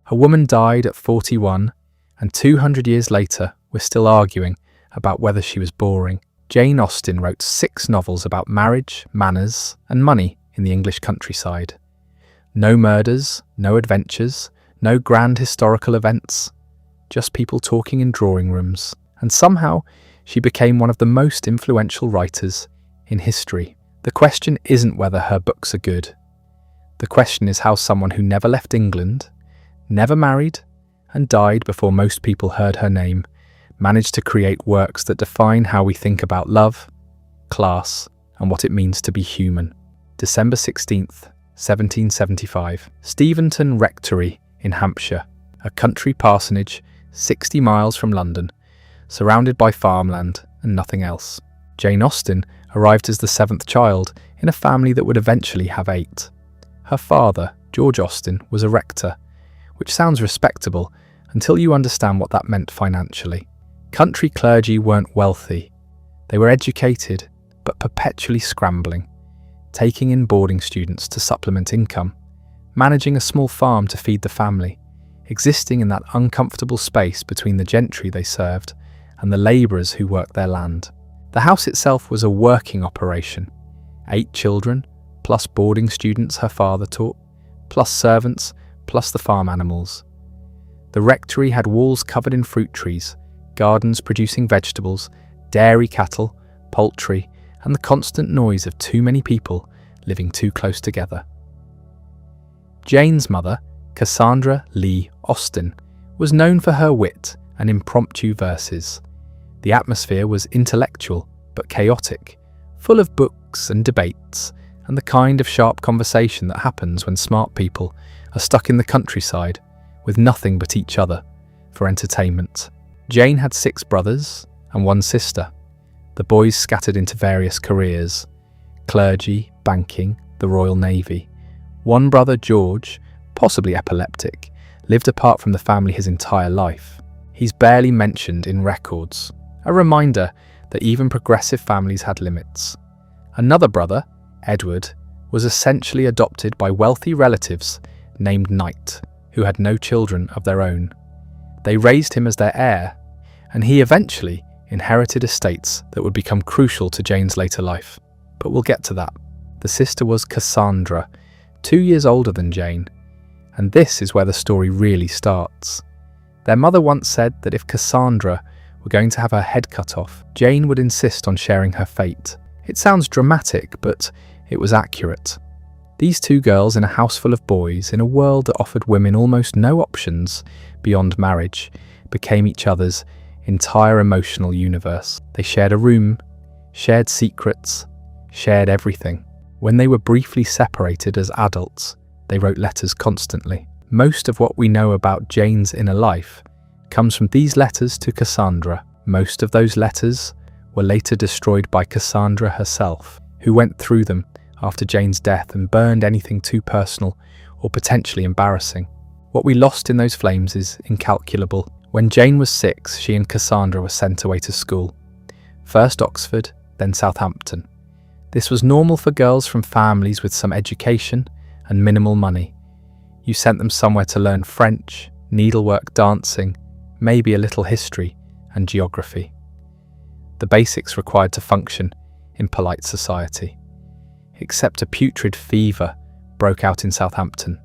A woman died at 41, and 200 years later, we're still arguing about whether she was boring. Jane Austen wrote 6 novels about marriage, manners, and money in the English countryside. No murders, no adventures, no grand historical events, just people talking in drawing rooms. And somehow, she became one of the most influential writers in history. The question isn't whether her books are good. The question is how someone who never left England, never married, and died before most people heard her name, managed to create works that define how we think about love, class, and what it means to be human. December 16th, 1775. Steventon Rectory in Hampshire, a country parsonage 60 miles from London, surrounded by farmland and nothing else. Jane Austen arrived as the 7th child in a family that would eventually have 8. Her father, George Austen, was a rector, which sounds respectable until you understand what that meant financially. Country clergy weren't wealthy. They were educated, but perpetually scrambling, taking in boarding students to supplement income, managing a small farm to feed the family, existing in that uncomfortable space between the gentry they served and the labourers who worked their land. The house itself was a working operation. 8 children, plus boarding students her father taught, plus servants, plus the farm animals. The rectory had walls covered in fruit trees, gardens producing vegetables, dairy cattle, poultry, and the constant noise of too many people living too close together. Jane's mother, Cassandra Lee Austen, was known for her wit and impromptu verses. The atmosphere was intellectual but chaotic, full of books and debates, and the kind of sharp conversation that happens when smart people are stuck in the countryside with nothing but each other for entertainment. Jane had 6 brothers and 1 sister. The boys scattered into various careers: clergy, banking, the Royal Navy. One brother, George, possibly epileptic, lived apart from the family his entire life. He's barely mentioned in records, a reminder that even progressive families had limits. Another brother, Edward, was essentially adopted by wealthy relatives named Knight, who had no children of their own. They raised him as their heir, and he eventually inherited estates that would become crucial to Jane's later life. But we'll get to that. The sister was Cassandra, 2 years older than Jane, and this is where the story really starts. Their mother once said that if Cassandra were going to have her head cut off, Jane would insist on sharing her fate. It sounds dramatic, but it was accurate. These 2 girls in a house full of boys, in a world that offered women almost no options beyond marriage, became each other's entire emotional universe. They shared a room, shared secrets, shared everything. When they were briefly separated as adults, they wrote letters constantly. Most of what we know about Jane's inner life comes from these letters to Cassandra. Most of those letters were later destroyed by Cassandra herself, who went through them after Jane's death and burned anything too personal or potentially embarrassing. What we lost in those flames is incalculable. When Jane was 6, she and Cassandra were sent away to school. First Oxford, then Southampton. This was normal for girls from families with some education and minimal money. You sent them somewhere to learn French, needlework, dancing, maybe a little history and geography. The basics required to function in polite society. Except a putrid fever broke out in Southampton,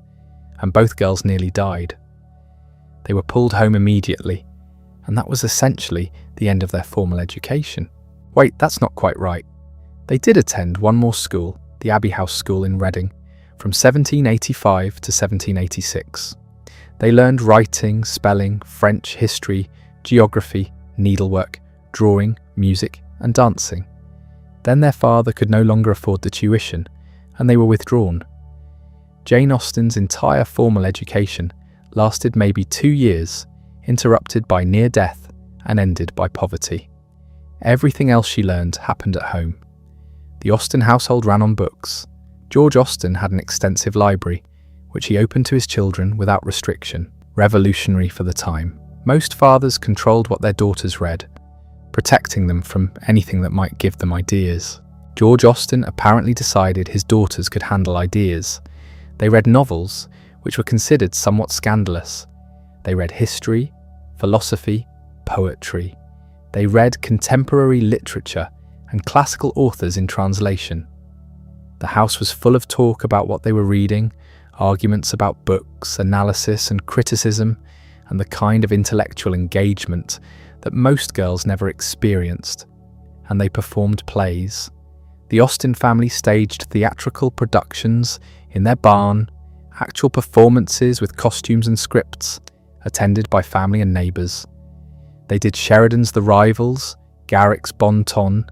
and both girls nearly died. They were pulled home immediately, and that was essentially the end of their formal education. Wait, that's not quite right. They did attend one more school, the Abbey House School in Reading, from 1785 to 1786. They learned writing, spelling, French, history, geography, needlework, drawing, music, and dancing. Then their father could no longer afford the tuition, and they were withdrawn. Jane Austen's entire formal education lasted maybe 2 years, interrupted by near death and ended by poverty. Everything else she learned happened at home. The Austen household ran on books. George Austen had an extensive library, which he opened to his children without restriction, revolutionary for the time. Most fathers controlled what their daughters read, protecting them from anything that might give them ideas. George Austen apparently decided his daughters could handle ideas. They read novels, which were considered somewhat scandalous, They read history, philosophy, poetry. They read contemporary literature and classical authors in translation. The house was full of talk about what they were reading, arguments about books, analysis and criticism, and the kind of intellectual engagement that most girls never experienced. And they performed plays. The Austen family staged theatrical productions in their barn, actual performances with costumes and scripts, attended by family and neighbours. They did Sheridan's The Rivals, Garrick's Bon Ton,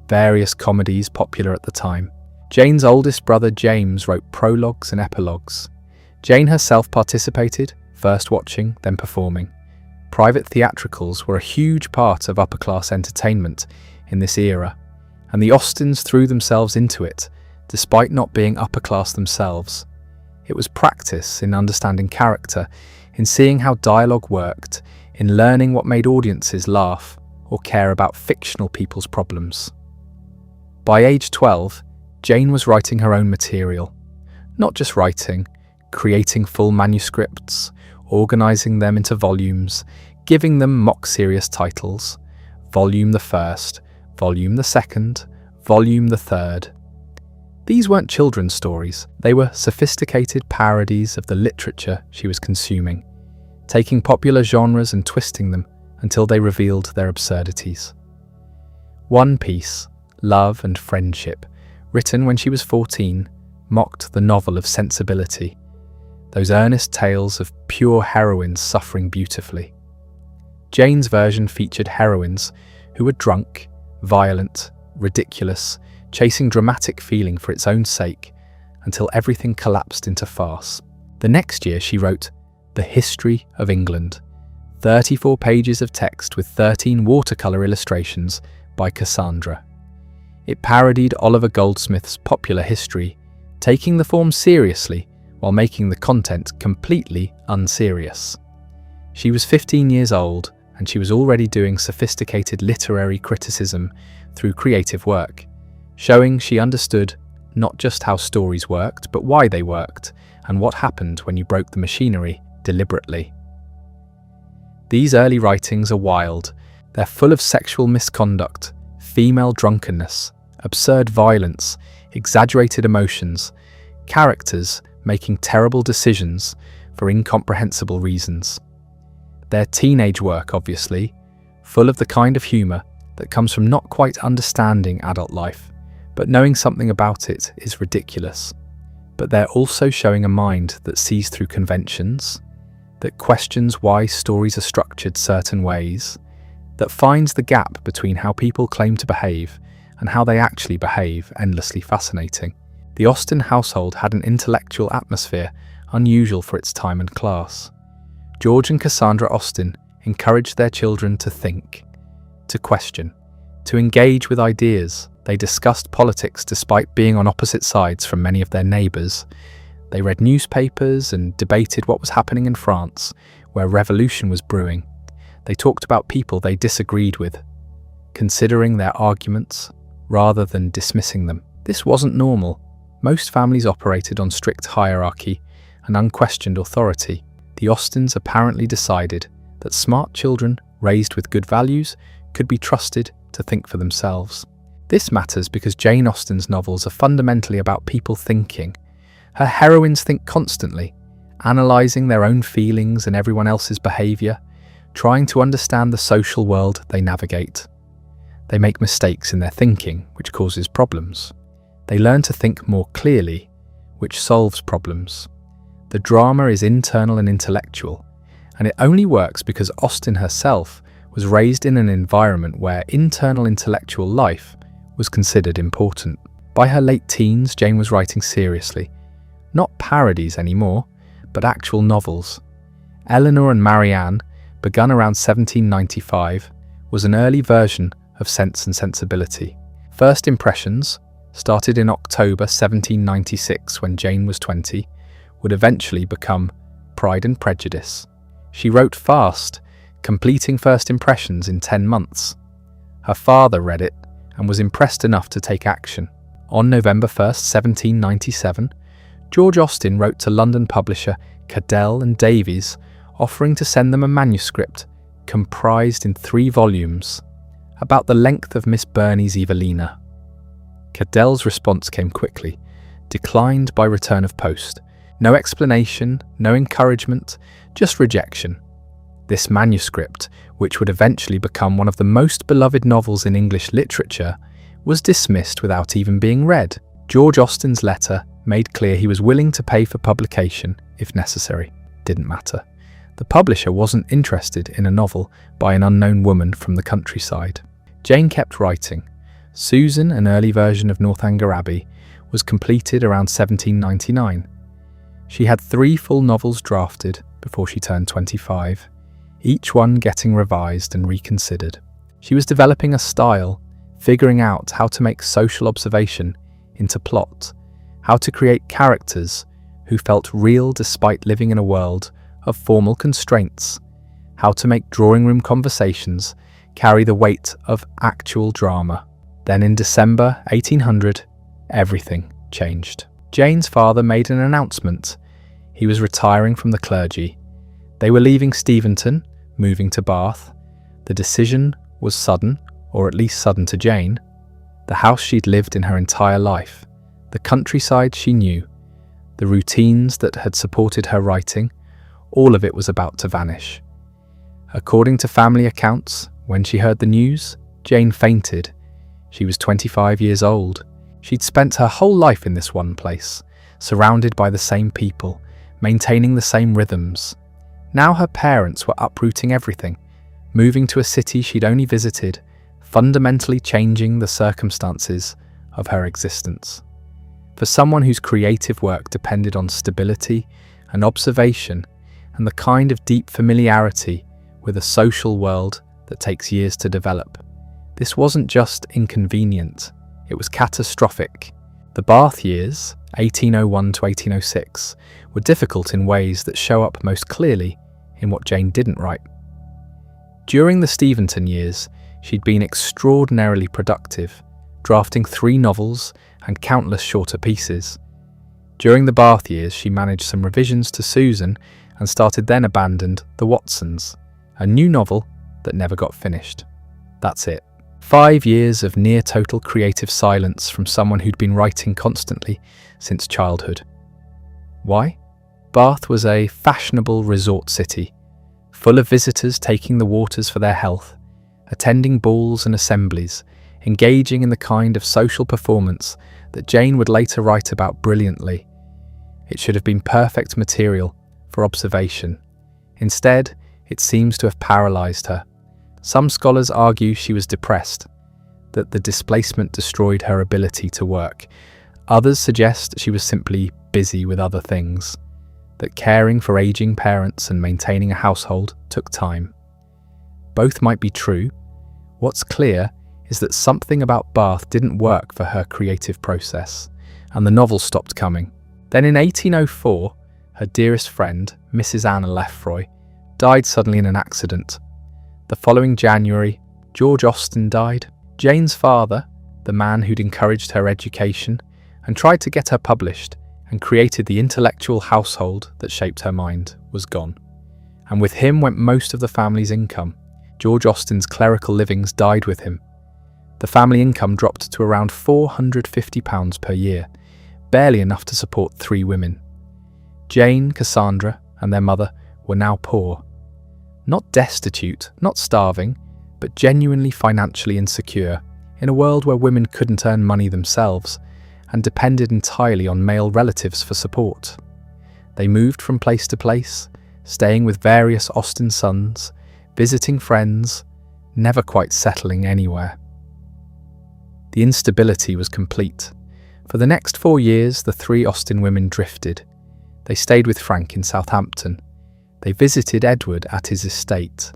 various comedies popular at the time. Jane's oldest brother James wrote prologues and epilogues. Jane herself participated, first watching, then performing. Private theatricals were a huge part of upper-class entertainment in this era, and the Austens threw themselves into it, despite not being upper-class themselves. It was practice in understanding character, in seeing how dialogue worked, in learning what made audiences laugh or care about fictional people's problems. By age 12, Jane was writing her own material. Not just writing, creating full manuscripts, organising them into volumes, giving them mock-serious titles, Volume the First, Volume the Second, Volume the Third. These weren't children's stories, they were sophisticated parodies of the literature she was consuming, taking popular genres and twisting them until they revealed their absurdities. One piece, Love and Friendship, written when she was 14, mocked the novel of Sensibility, those earnest tales of pure heroines suffering beautifully. Jane's version featured heroines who were drunk, violent, ridiculous, chasing dramatic feeling for its own sake, until everything collapsed into farce. The next year she wrote The History of England, 34 pages of text with 13 watercolour illustrations by Cassandra. It parodied Oliver Goldsmith's popular history, taking the form seriously while making the content completely unserious. She was 15 years old, and she was already doing sophisticated literary criticism through creative work, showing she understood not just how stories worked, but why they worked, and what happened when you broke the machinery deliberately. These early writings are wild. They're full of sexual misconduct, female drunkenness, absurd violence, exaggerated emotions, characters making terrible decisions for incomprehensible reasons. They're teenage work, obviously, full of the kind of humour that comes from not quite understanding adult life, but knowing something about it is ridiculous. But they're also showing a mind that sees through conventions, that questions why stories are structured certain ways, that finds the gap between how people claim to behave and how they actually behave endlessly fascinating. The Austen household had an intellectual atmosphere unusual for its time and class. George and Cassandra Austen encouraged their children to think, to question, to engage with ideas. They discussed politics despite being on opposite sides from many of their neighbours. They read newspapers and debated what was happening in France, where revolution was brewing. They talked about people they disagreed with, considering their arguments rather than dismissing them. This wasn't normal. Most families operated on strict hierarchy and unquestioned authority. The Austens apparently decided that smart children raised with good values could be trusted to think for themselves. This matters because Jane Austen's novels are fundamentally about people thinking. Her heroines think constantly, analysing their own feelings and everyone else's behaviour, trying to understand the social world they navigate. They make mistakes in their thinking, which causes problems. They learn to think more clearly, which solves problems. The drama is internal and intellectual, and it only works because Austen herself was raised in an environment where internal intellectual life was considered important. By her late teens, Jane was writing seriously. Not parodies anymore, but actual novels. Eleanor and Marianne, begun around 1795, was an early version of Sense and Sensibility. First Impressions, started in October 1796 when Jane was 20, would eventually become Pride and Prejudice. She wrote fast, completing First Impressions in 10 months. Her father read it and was impressed enough to take action. On November 1st, 1797, George Austen wrote to London publisher Cadell and Davies offering to send them a manuscript comprised in 3 volumes, about the length of Miss Burney's Evelina. Cadell's response came quickly, declined by return of post. No explanation, no encouragement, just rejection. This manuscript, which would eventually become one of the most beloved novels in English literature, was dismissed without even being read. George Austen's letter made clear he was willing to pay for publication if necessary. Didn't matter. The publisher wasn't interested in a novel by an unknown woman from the countryside. Jane kept writing. Susan, an early version of Northanger Abbey, was completed around 1799. She had 3 full novels drafted before she turned 25, each one getting revised and reconsidered. She was developing a style, figuring out how to make social observation into plot, how to create characters who felt real despite living in a world of formal constraints, how to make drawing room conversations carry the weight of actual drama. Then in December 1800, everything changed. Jane's father made an announcement. He was retiring from the clergy. They were leaving Steventon, moving to Bath. The decision was sudden, or at least sudden to Jane. The house she'd lived in her entire life, the countryside she knew, the routines that had supported her writing, all of it was about to vanish. According to family accounts, when she heard the news, Jane fainted. She was 25 years old. She'd spent her whole life in this one place, surrounded by the same people, maintaining the same rhythms. Now her parents were uprooting everything, moving to a city she'd only visited, fundamentally changing the circumstances of her existence. For someone whose creative work depended on stability and observation and the kind of deep familiarity with a social world that takes years to develop, this wasn't just inconvenient, it was catastrophic. The Bath years, 1801 to 1806, were difficult in ways that show up most clearly in what Jane didn't write. During the Steventon years, she'd been extraordinarily productive, drafting 3 novels and countless shorter pieces. During the Bath years, she managed some revisions to Susan and started then abandoned The Watsons, a new novel that never got finished. That's it. 5 years of near-total creative silence from someone who'd been writing constantly since childhood. Why? Bath was a fashionable resort city, full of visitors taking the waters for their health, attending balls and assemblies, engaging in the kind of social performance that Jane would later write about brilliantly. It should have been perfect material for observation. Instead, it seems to have paralysed her. Some scholars argue she was depressed, that the displacement destroyed her ability to work. Others suggest she was simply busy with other things, that caring for aging parents and maintaining a household took time. Both might be true. What's clear is that something about Bath didn't work for her creative process, and the novel stopped coming. Then in 1804, her dearest friend, Mrs. Anna Lefroy, died suddenly in an accident. The following January, George Austen died. Jane's father, the man who'd encouraged her education and tried to get her published and created the intellectual household that shaped her mind, was gone. And with him went most of the family's income. George Austen's clerical livings died with him. The family income dropped to around £450 per year, barely enough to support 3 women. Jane, Cassandra, and their mother were now poor. Not destitute, not starving, but genuinely financially insecure, in a world where women couldn't earn money themselves and depended entirely on male relatives for support. They moved from place to place, staying with various Austen sons, visiting friends, never quite settling anywhere. The instability was complete. For the next 4 years, the 3 Austen women drifted. They stayed with Frank in Southampton. They visited Edward at his estate.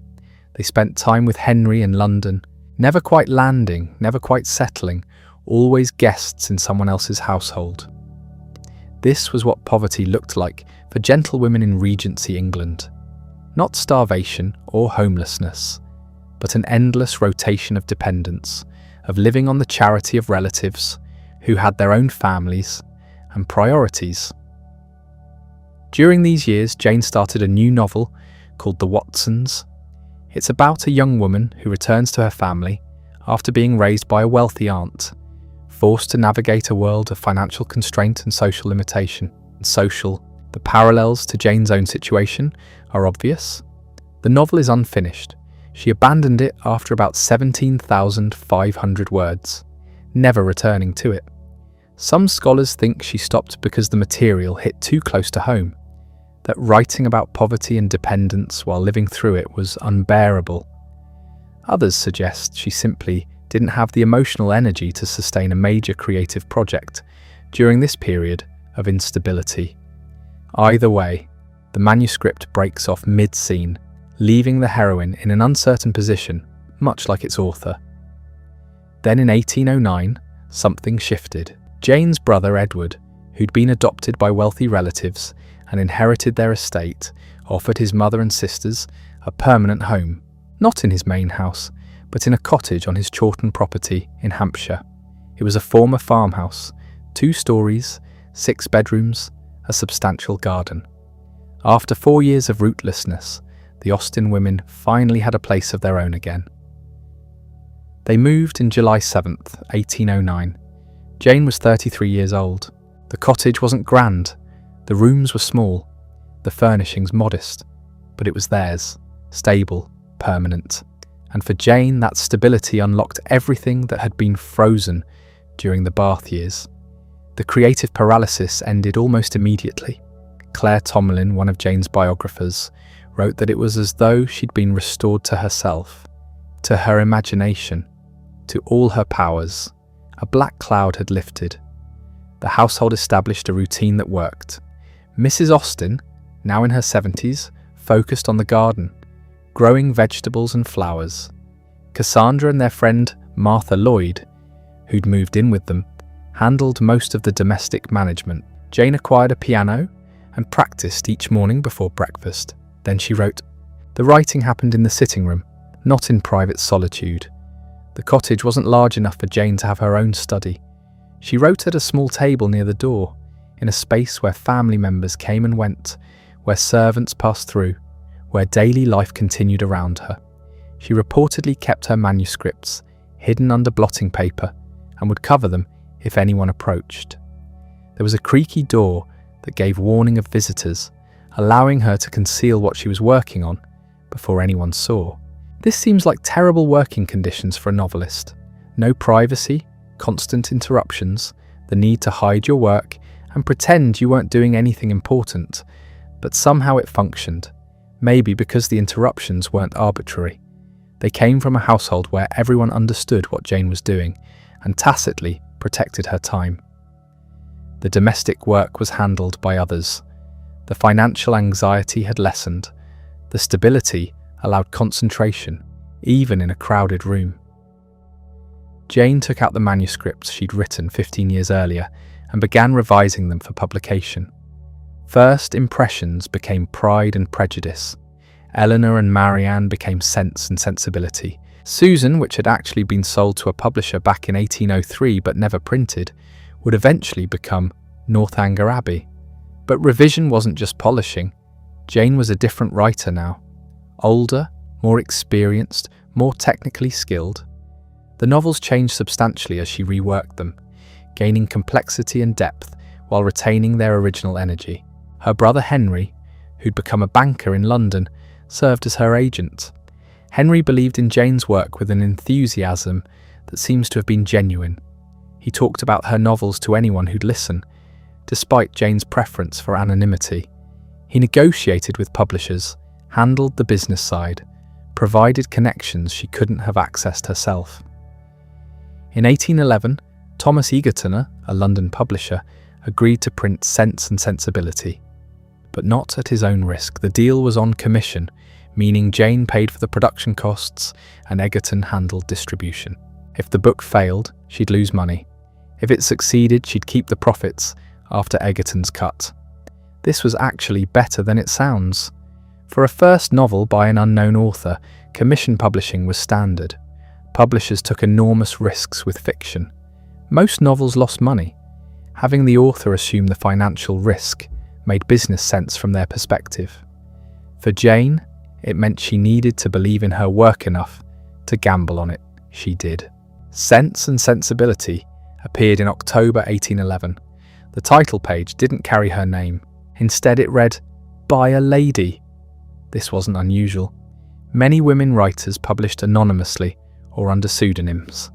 They spent time with Henry in London, never quite landing, never quite settling, always guests in someone else's household. This was what poverty looked like for gentlewomen in Regency England. Not starvation or homelessness, but an endless rotation of dependence, of living on the charity of relatives who had their own families and priorities. During these years, Jane started a new novel called The Watsons. It's about a young woman who returns to her family after being raised by a wealthy aunt, forced to navigate a world of financial constraint and social limitation. The parallels to Jane's own situation are obvious. The novel is unfinished. She abandoned it after about 17,500 words, never returning to it. Some scholars think she stopped because the material hit too close to home, that writing about poverty and dependence while living through it was unbearable. Others suggest she simply didn't have the emotional energy to sustain a major creative project during this period of instability. Either way, the manuscript breaks off mid-scene, leaving the heroine in an uncertain position, much like its author. Then in 1809, something shifted. Jane's brother Edward, who'd been adopted by wealthy relatives and inherited their estate, offered his mother and sisters a permanent home, not in his main house, but in a cottage on his Chawton property in Hampshire. It was a former farmhouse, 2 stories, 6 bedrooms, a substantial garden. After 4 years of rootlessness, the Austen women finally had a place of their own again. They moved in July 7th, 1809. Jane was 33 years old. The cottage wasn't grand, the rooms were small, the furnishings modest, but it was theirs, stable, permanent. And for Jane, that stability unlocked everything that had been frozen during the Bath years. The creative paralysis ended almost immediately. Claire Tomlin, one of Jane's biographers, wrote that it was as though she'd been restored to herself, to her imagination, to all her powers. A black cloud had lifted. The household established a routine that worked. Mrs. Austen, now in her 70s, focused on the garden, growing vegetables and flowers. Cassandra and their friend Martha Lloyd, who'd moved in with them, handled most of the domestic management. Jane acquired a piano and practiced each morning before breakfast. Then she wrote. The writing happened in the sitting room, not in private solitude. The cottage wasn't large enough for Jane to have her own study. She wrote at a small table near the door, in a space where family members came and went, where servants passed through, where daily life continued around her. She reportedly kept her manuscripts hidden under blotting paper and would cover them if anyone approached. There was a creaky door that gave warning of visitors, allowing her to conceal what she was working on before anyone saw. This seems like terrible working conditions for a novelist. No privacy, constant interruptions, the need to hide your work and pretend you weren't doing anything important. But somehow it functioned, maybe because the interruptions weren't arbitrary. They came from a household where everyone understood what Jane was doing and tacitly protected her time. The domestic work was handled by others. The financial anxiety had lessened. The stability allowed concentration, even in a crowded room. Jane took out the manuscripts she'd written 15 years earlier and began revising them for publication. First impressions became Pride and Prejudice. Eleanor and Marianne became Sense and Sensibility. Susan, which had actually been sold to a publisher back in 1803 but never printed, would eventually become Northanger Abbey. But revision wasn't just polishing. Jane was a different writer now. Older, more experienced, more technically skilled. The novels changed substantially as she reworked them, gaining complexity and depth while retaining their original energy. Her brother Henry, who'd become a banker in London, served as her agent. Henry believed in Jane's work with an enthusiasm that seems to have been genuine. He talked about her novels to anyone who'd listen, despite Jane's preference for anonymity. He negotiated with publishers, handled the business side, provided connections she couldn't have accessed herself. In 1811, Thomas Egerton, a London publisher, agreed to print Sense and Sensibility. But not at his own risk. The deal was on commission, meaning Jane paid for the production costs and Egerton handled distribution. If the book failed, she'd lose money. If it succeeded, she'd keep the profits after Egerton's cut. This was actually better than it sounds. For a first novel by an unknown author, commission publishing was standard. Publishers took enormous risks with fiction. Most novels lost money. Having the author assume the financial risk made business sense from their perspective. For Jane, It meant she needed to believe in her work enough to gamble on it. She did. Sense and Sensibility appeared in October 1811. The title page didn't carry her name. Instead, it read, "By a Lady." This wasn't unusual. Many women writers published anonymously or under pseudonyms,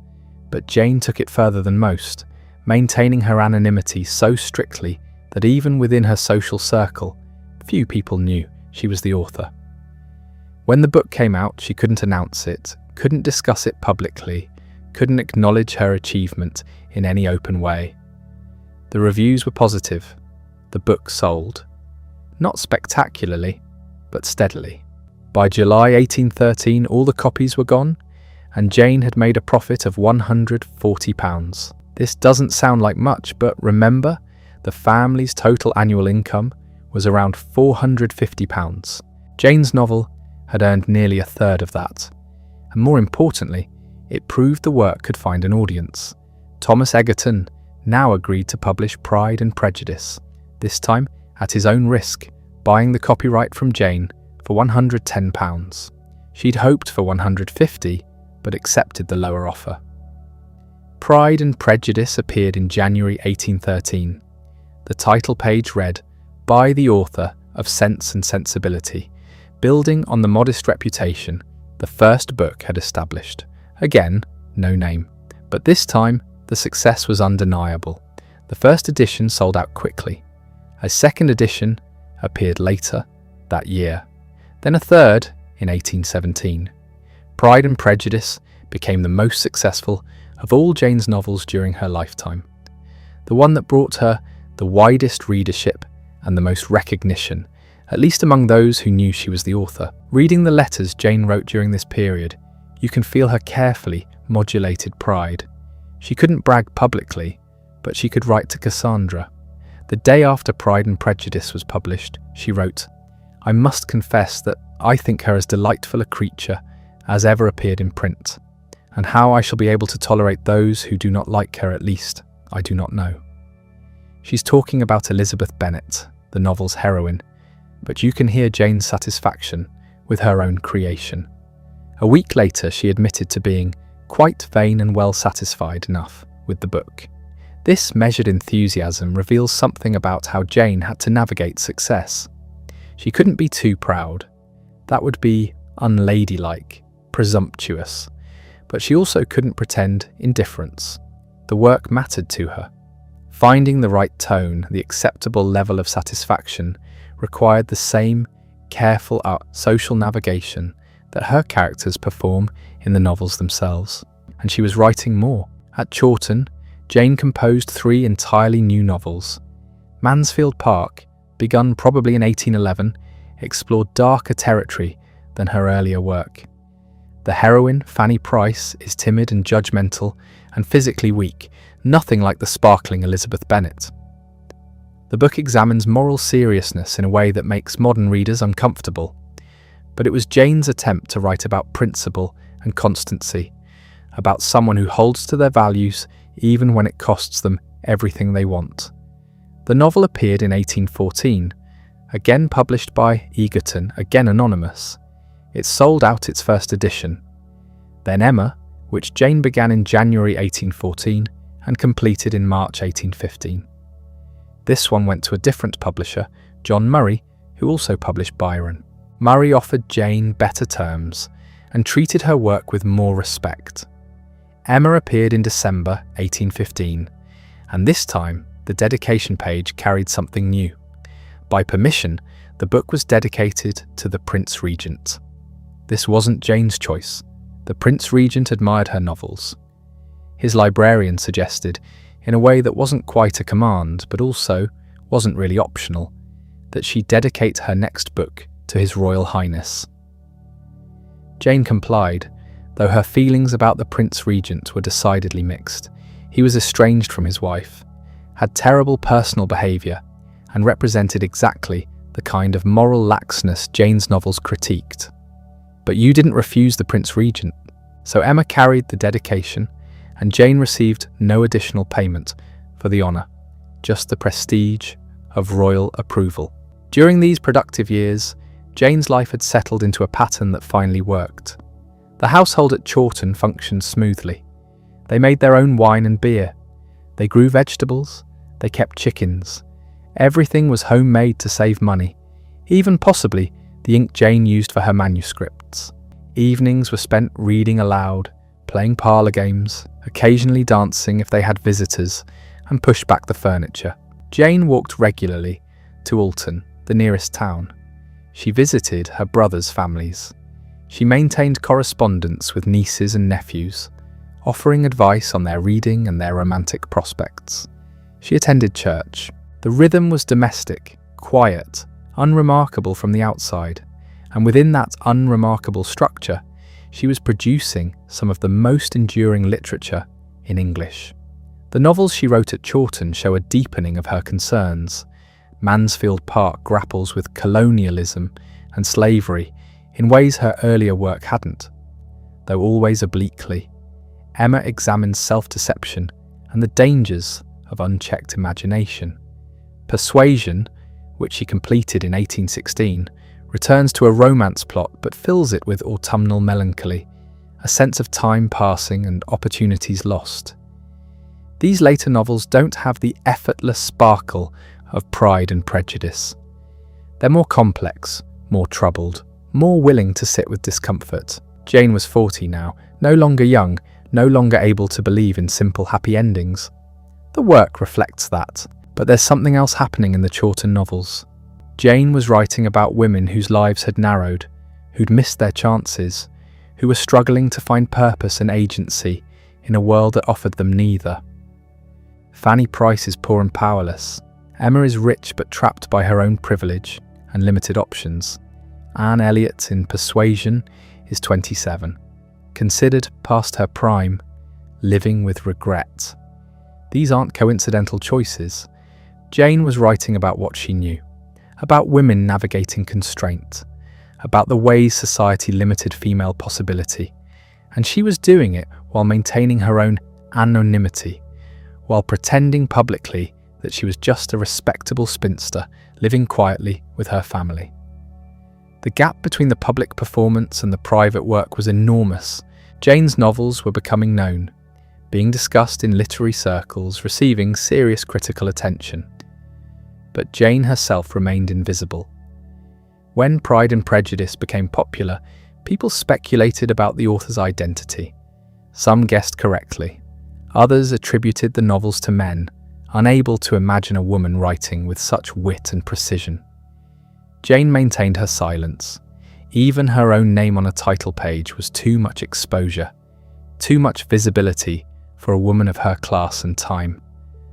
but Jane took it further than most, maintaining her anonymity so strictly that even within her social circle, few people knew she was the author. When the book came out, she couldn't announce it, couldn't discuss it publicly, couldn't acknowledge her achievement in any open way. The reviews were positive. The book sold. Not spectacularly, but steadily. By July 1813, all the copies were gone, and Jane had made a profit of £140. This doesn't sound like much, but remember, the family's total annual income was around £450. Jane's novel had earned nearly a third of that. And more importantly, it proved the work could find an audience. Thomas Egerton now agreed to publish Pride and Prejudice, this time at his own risk, buying the copyright from Jane for £110. She'd hoped for £150, but accepted the lower offer. Pride and Prejudice appeared in January 1813. The title page read, "By the author of Sense and Sensibility," building on the modest reputation the first book had established. Again, no name. But this time, the success was undeniable. The first edition sold out quickly. A second edition appeared later that year. Then a third in 1817. Pride and Prejudice became the most successful of all Jane's novels during her lifetime. The one that brought her the widest readership and the most recognition, at least among those who knew she was the author. Reading the letters Jane wrote during this period, you can feel her carefully modulated pride. She couldn't brag publicly, but she could write to Cassandra. The day after Pride and Prejudice was published, she wrote, "I must confess that I think her as delightful a creature as ever appeared in print, and how I shall be able to tolerate those who do not like her at least, I do not know." She's talking about Elizabeth Bennet, the novel's heroine, but you can hear Jane's satisfaction with her own creation. A week later, she admitted to being quite vain and well satisfied enough with the book. This measured enthusiasm reveals something about how Jane had to navigate success. She couldn't be too proud. That would be unladylike, presumptuous. But she also couldn't pretend indifference. The work mattered to her. Finding the right tone, the acceptable level of satisfaction, required the same careful social navigation that her characters perform in the novels themselves. And she was writing more. At Chawton, Jane composed 3 entirely new novels. Mansfield Park, begun probably in 1811, explored darker territory than her earlier work. The heroine, Fanny Price, is timid and judgmental and physically weak, nothing like the sparkling Elizabeth Bennet. The book examines moral seriousness in a way that makes modern readers uncomfortable. But it was Jane's attempt to write about principle and constancy, about someone who holds to their values even when it costs them everything they want. The novel appeared in 1814, again published by Egerton, again anonymous. It sold out its first edition. Then Emma, which Jane began in January 1814 and completed in March 1815. This one went to a different publisher, John Murray, who also published Byron. Murray offered Jane better terms and treated her work with more respect. Emma appeared in December 1815, and this time the dedication page carried something new. By permission, the book was dedicated to the Prince Regent. This wasn't Jane's choice. The Prince Regent admired her novels. His librarian suggested, in a way that wasn't quite a command, but also wasn't really optional, that she dedicate her next book to His Royal Highness. Jane complied, though her feelings about the Prince Regent were decidedly mixed. He was estranged from his wife, had terrible personal behaviour, and represented exactly the kind of moral laxness Jane's novels critiqued. But you didn't refuse the Prince Regent, so Emma carried the dedication, and Jane received no additional payment for the honour, just the prestige of royal approval. During these productive years, Jane's life had settled into a pattern that finally worked. The household at Chawton functioned smoothly. They made their own wine and beer. They grew vegetables. They kept chickens. Everything was homemade to save money, even possibly the ink Jane used for her manuscripts. Evenings were spent reading aloud, playing parlour games, occasionally dancing if they had visitors, and pushed back the furniture. Jane walked regularly to Alton, the nearest town. She visited her brothers' families. She maintained correspondence with nieces and nephews, offering advice on their reading and their romantic prospects. She attended church. The rhythm was domestic, quiet, unremarkable from the outside, and within that unremarkable structure, she was producing some of the most enduring literature in English. The novels she wrote at Chawton show a deepening of her concerns. Mansfield Park grapples with colonialism and slavery in ways her earlier work hadn't. Though always obliquely, Emma examines self-deception and the dangers of unchecked imagination. Persuasion, which she completed in 1816, returns to a romance plot but fills it with autumnal melancholy, a sense of time passing and opportunities lost. These later novels don't have the effortless sparkle of Pride and Prejudice. They're more complex, more troubled, more willing to sit with discomfort. Jane was 40 now, no longer young, no longer able to believe in simple happy endings. The work reflects that, but there's something else happening in the Chawton novels. Jane was writing about women whose lives had narrowed, who'd missed their chances, who were struggling to find purpose and agency in a world that offered them neither. Fanny Price is poor and powerless. Emma is rich but trapped by her own privilege and limited options. Anne Elliot in Persuasion is 27, considered past her prime, living with regret. These aren't coincidental choices. Jane was writing about what she knew, about women navigating constraint, about the ways society limited female possibility, and she was doing it while maintaining her own anonymity, while pretending publicly that she was just a respectable spinster living quietly with her family. The gap between the public performance and the private work was enormous. Jane's novels were becoming known, being discussed in literary circles, receiving serious critical attention. But Jane herself remained invisible. When Pride and Prejudice became popular, people speculated about the author's identity. Some guessed correctly. Others attributed the novels to men, unable to imagine a woman writing with such wit and precision. Jane maintained her silence. Even her own name on a title page was too much exposure, too much visibility for a woman of her class and time.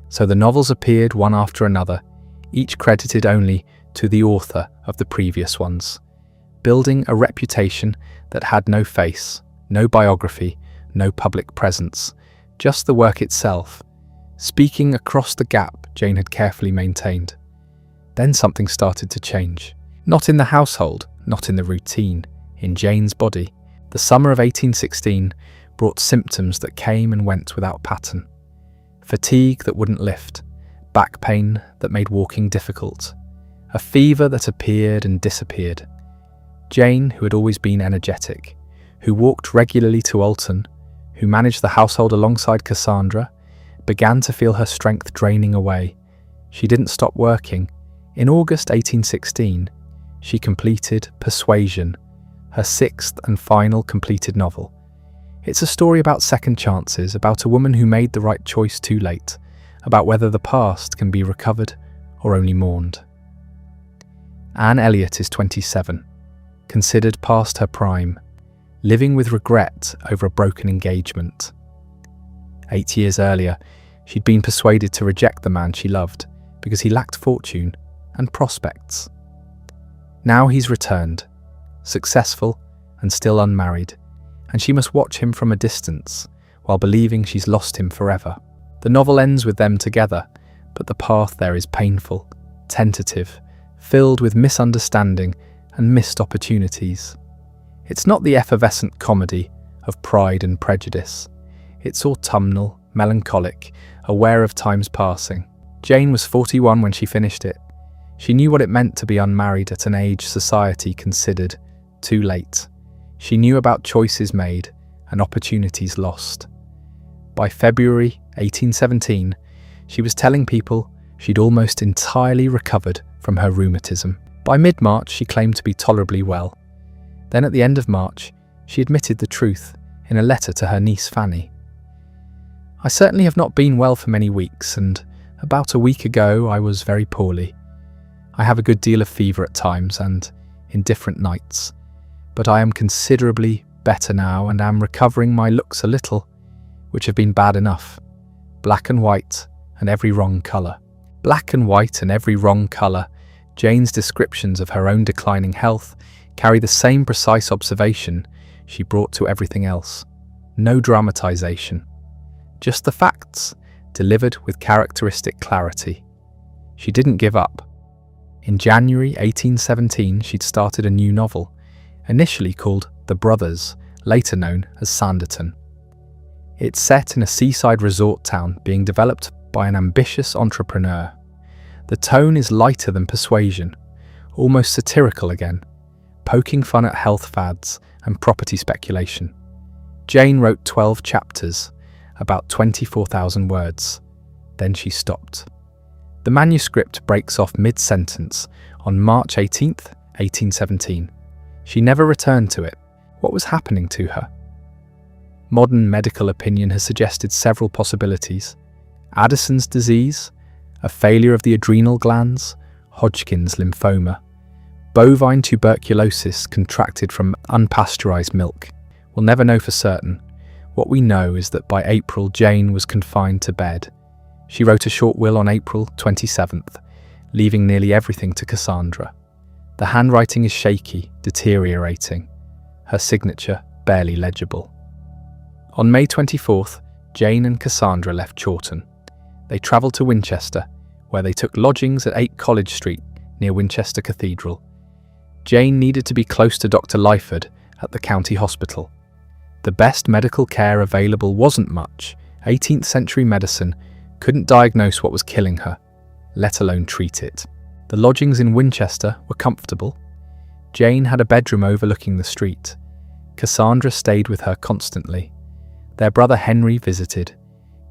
So the novels appeared one after another, each credited only to the author of the previous ones, building a reputation that had no face, no biography, no public presence, just the work itself, speaking across the gap Jane had carefully maintained. Then something started to change. Not in the household, not in the routine, in Jane's body. The summer of 1816 brought symptoms that came and went without pattern. Fatigue that wouldn't lift, back pain that made walking difficult, a fever that appeared and disappeared. Jane, who had always been energetic, who walked regularly to Alton, who managed the household alongside Cassandra, began to feel her strength draining away. She didn't stop working. In August 1816, she completed Persuasion, her sixth and final completed novel. It's a story about second chances, about a woman who made the right choice too late, about whether the past can be recovered or only mourned. Anne Elliot is 27, considered past her prime, living with regret over a broken engagement. 8 years earlier, she'd been persuaded to reject the man she loved because he lacked fortune and prospects. Now he's returned, successful and still unmarried, and she must watch him from a distance while believing she's lost him forever. The novel ends with them together, but the path there is painful, tentative, filled with misunderstanding and missed opportunities. It's not the effervescent comedy of Pride and Prejudice. It's autumnal, melancholic, aware of time's passing. Jane was 41 when she finished it. She knew what it meant to be unmarried at an age society considered too late. She knew about choices made and opportunities lost. By February 1817, she was telling people she'd almost entirely recovered from her rheumatism. By mid-March, she claimed to be tolerably well. Then at the end of March, she admitted the truth in a letter to her niece Fanny. "I certainly have not been well for many weeks, and about a week ago I was very poorly. I have a good deal of fever at times and in different nights, but I am considerably better now and am recovering my looks a little, which have been bad enough. Black and white and every wrong colour." Black and white and every wrong colour. Jane's descriptions of her own declining health carry the same precise observation she brought to everything else. No dramatisation. Just the facts, delivered with characteristic clarity. She didn't give up. In January 1817, she'd started a new novel, initially called The Brothers, later known as Sanditon. It's set in a seaside resort town being developed by an ambitious entrepreneur. The tone is lighter than Persuasion, almost satirical again, poking fun at health fads and property speculation. Jane wrote 12 chapters, about 24,000 words. Then she stopped. The manuscript breaks off mid-sentence on March 18th, 1817. She never returned to it. What was happening to her? Modern medical opinion has suggested several possibilities. Addison's disease, a failure of the adrenal glands, Hodgkin's lymphoma, bovine tuberculosis contracted from unpasteurized milk. We'll never know for certain. What we know is that by April, Jane was confined to bed. She wrote a short will on April 27th, leaving nearly everything to Cassandra. The handwriting is shaky, deteriorating. Her signature barely legible. On May 24th, Jane and Cassandra left Chawton. They travelled to Winchester, where they took lodgings at 8 College Street, near Winchester Cathedral. Jane needed to be close to Dr. Lyford at the county hospital. The best medical care available wasn't much. 18th century medicine couldn't diagnose what was killing her, let alone treat it. The lodgings in Winchester were comfortable. Jane had a bedroom overlooking the street. Cassandra stayed with her constantly. Their brother Henry visited.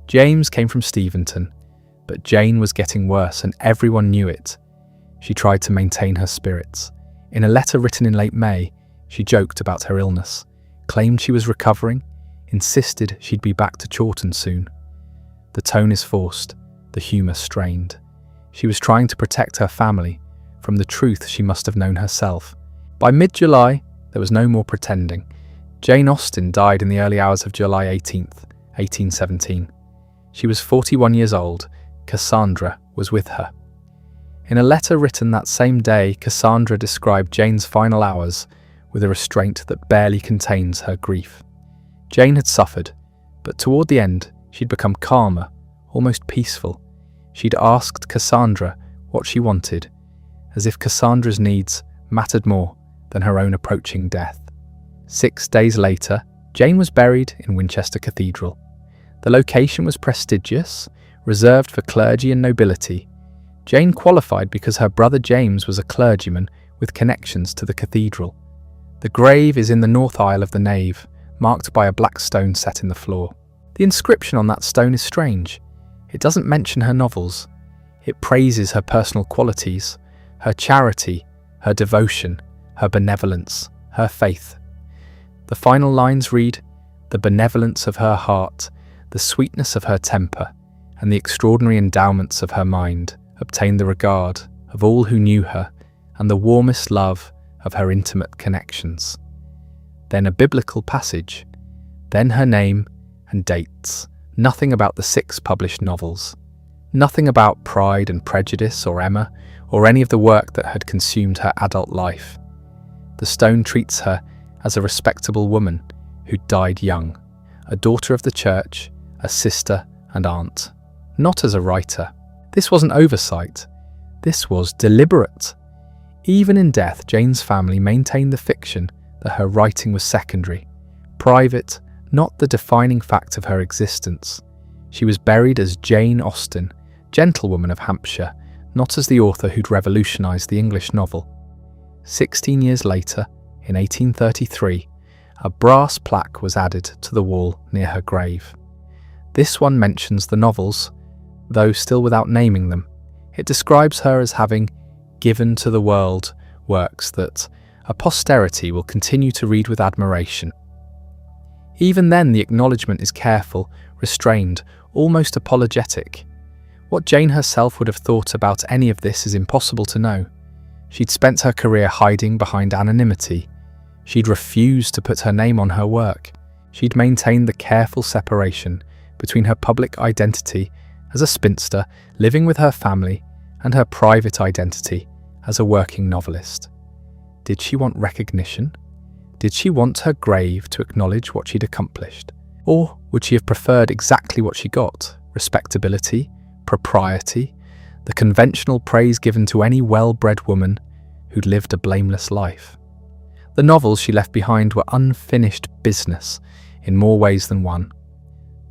James came from Steventon, but Jane was getting worse and everyone knew it. She tried to maintain her spirits. In a letter written in late May, she joked about her illness, claimed she was recovering, insisted she'd be back to Chawton soon. The tone is forced, the humour strained. She was trying to protect her family from the truth she must have known herself. By mid-July, there was no more pretending. Jane Austen died in the early hours of July 18th, 1817. She was 41 years old. Cassandra was with her. In a letter written that same day, Cassandra described Jane's final hours with a restraint that barely contains her grief. Jane had suffered, but toward the end, she'd become calmer, almost peaceful. She'd asked Cassandra what she wanted, as if Cassandra's needs mattered more than her own approaching death. 6 days later, Jane was buried in Winchester Cathedral. The location was prestigious, reserved for clergy and nobility. Jane qualified because her brother James was a clergyman with connections to the cathedral. The grave is in the north aisle of the nave, marked by a black stone set in the floor. The inscription on that stone is strange. It doesn't mention her novels. It praises her personal qualities, her charity, her devotion, her benevolence, her faith. The final lines read, "The benevolence of her heart, the sweetness of her temper, and the extraordinary endowments of her mind obtained the regard of all who knew her and the warmest love of her intimate connections." Then a biblical passage, then her name and dates. Nothing about the 6 published novels. Nothing about Pride and Prejudice or Emma or any of the work that had consumed her adult life. The stone treats her as a respectable woman who died young, a daughter of the church, a sister and aunt, not as a writer. This wasn't oversight. This was deliberate. Even in death, Jane's family maintained the fiction that her writing was secondary, private, not the defining fact of her existence. She was buried as Jane Austen, gentlewoman of Hampshire, not as the author who'd revolutionised the English novel. 16 years later, in 1833, a brass plaque was added to the wall near her grave. This one mentions the novels, though still without naming them. It describes her as having given to the world works that a posterity will continue to read with admiration. Even then, the acknowledgement is careful, restrained, almost apologetic. What Jane herself would have thought about any of this is impossible to know. She'd spent her career hiding behind anonymity. She'd refused to put her name on her work. She'd maintained the careful separation between her public identity as a spinster living with her family and her private identity as a working novelist. Did she want recognition? Did she want her grave to acknowledge what she'd accomplished? Or would she have preferred exactly what she got? Respectability, propriety, the conventional praise given to any well-bred woman who'd lived a blameless life. The novels she left behind were unfinished business in more ways than one.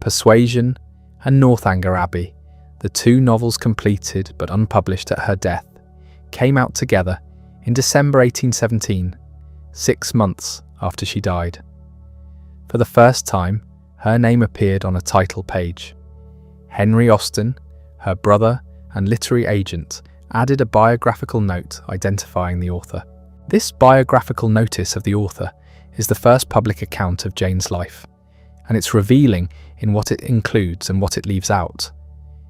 Persuasion and Northanger Abbey, the two novels completed but unpublished at her death, came out together in December 1817, 6 months after she died. For the first time, her name appeared on a title page. Henry Austen, her brother and literary agent, added a biographical note identifying the author. This biographical notice of the author is the first public account of Jane's life, and it's revealing in what it includes and what it leaves out.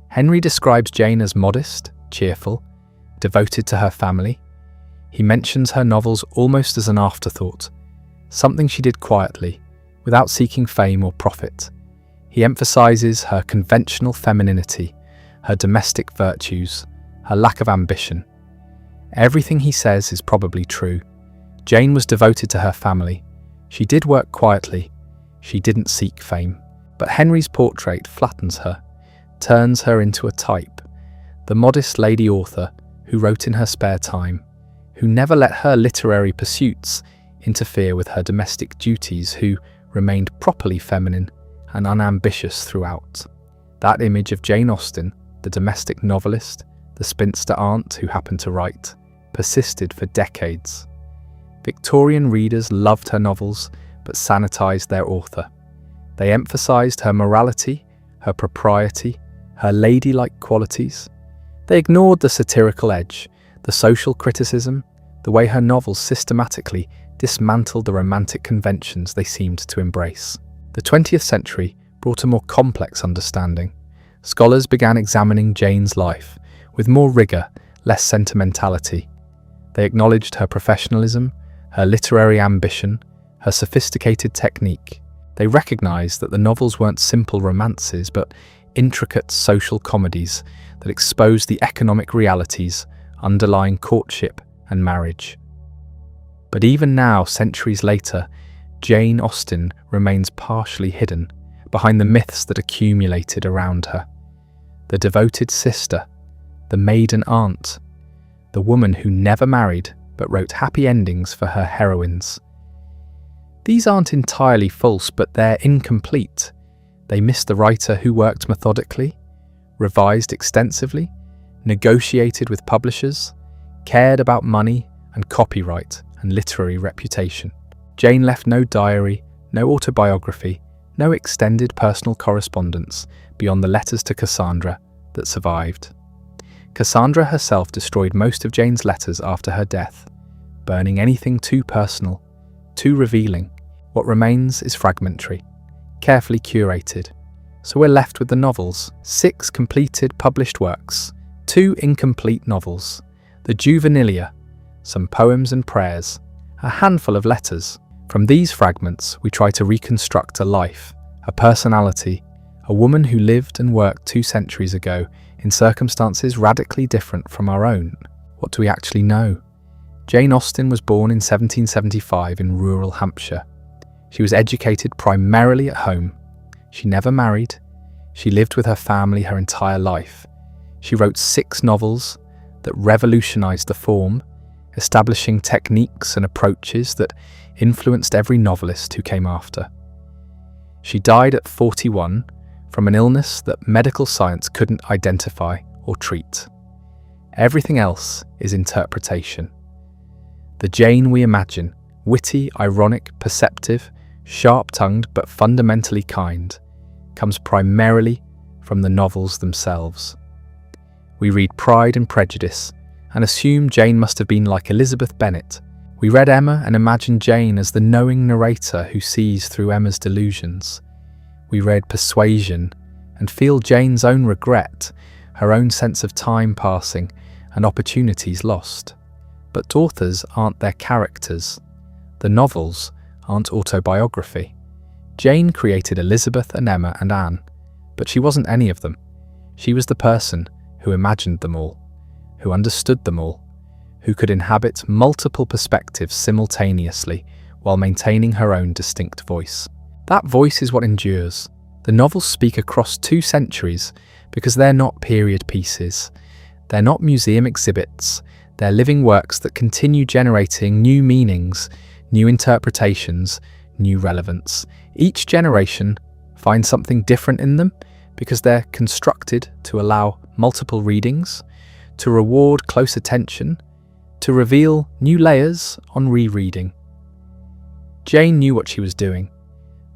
Henry describes Jane as modest, cheerful, devoted to her family. He mentions her novels almost as an afterthought, something she did quietly, without seeking fame or profit. He emphasises her conventional femininity, her domestic virtues, her lack of ambition. Everything he says is probably true. Jane was devoted to her family. She did work quietly. She didn't seek fame. But Henry's portrait flattens her, turns her into a type, the modest lady author who wrote in her spare time, who never let her literary pursuits interfere with her domestic duties, who remained properly feminine and unambitious throughout. That image of Jane Austen, the domestic novelist, the spinster aunt who happened to write, persisted for decades. Victorian readers loved her novels but sanitized their author. They emphasized her morality, her propriety, her ladylike qualities. They ignored the satirical edge, the social criticism, the way her novels systematically dismantled the romantic conventions they seemed to embrace. The 20th century brought a more complex understanding. Scholars began examining Jane's life with more rigour, less sentimentality. They acknowledged her professionalism, her literary ambition, her sophisticated technique. They recognised that the novels weren't simple romances, but intricate social comedies that exposed the economic realities underlying courtship and marriage. But even now, centuries later, Jane Austen remains partially hidden behind the myths that accumulated around her. The devoted sister, the maiden aunt, the woman who never married but wrote happy endings for her heroines. These aren't entirely false, but they're incomplete. They miss the writer who worked methodically, revised extensively, negotiated with publishers, cared about money and copyright and literary reputation. Jane left no diary, no autobiography, no extended personal correspondence beyond the letters to Cassandra that survived. Cassandra herself destroyed most of Jane's letters after her death, burning anything too personal, too revealing. What remains is fragmentary, carefully curated. So we're left with the novels, 6 completed published works, 2 incomplete novels, the juvenilia, some poems and prayers, a handful of letters. From these fragments, we try to reconstruct a life, a personality, a woman who lived and worked 2 centuries ago in circumstances radically different from our own. What do we actually know? Jane Austen was born in 1775 in rural Hampshire. She was educated primarily at home. She never married. She lived with her family her entire life. She wrote 6 novels that revolutionized the form, establishing techniques and approaches that influenced every novelist who came after. She died at 41 from an illness that medical science couldn't identify or treat. Everything else is interpretation. The Jane we imagine, witty, ironic, perceptive, sharp-tongued but fundamentally kind, comes primarily from the novels themselves. We read Pride and Prejudice and assume Jane must have been like Elizabeth Bennet. We read Emma and imagined Jane as the knowing narrator who sees through Emma's delusions. We read Persuasion and feel Jane's own regret, her own sense of time passing and opportunities lost. But authors aren't their characters. The novels aren't autobiography. Jane created Elizabeth and Emma and Anne, but she wasn't any of them. She was the person who imagined them all, who understood them all, who could inhabit multiple perspectives simultaneously while maintaining her own distinct voice. That voice is what endures. The novels speak across 2 centuries because they're not period pieces. They're not museum exhibits. They're living works that continue generating new meanings, new interpretations, new relevance. Each generation finds something different in them because they're constructed to allow multiple readings, to reward close attention, to reveal new layers on rereading. Jane knew what she was doing.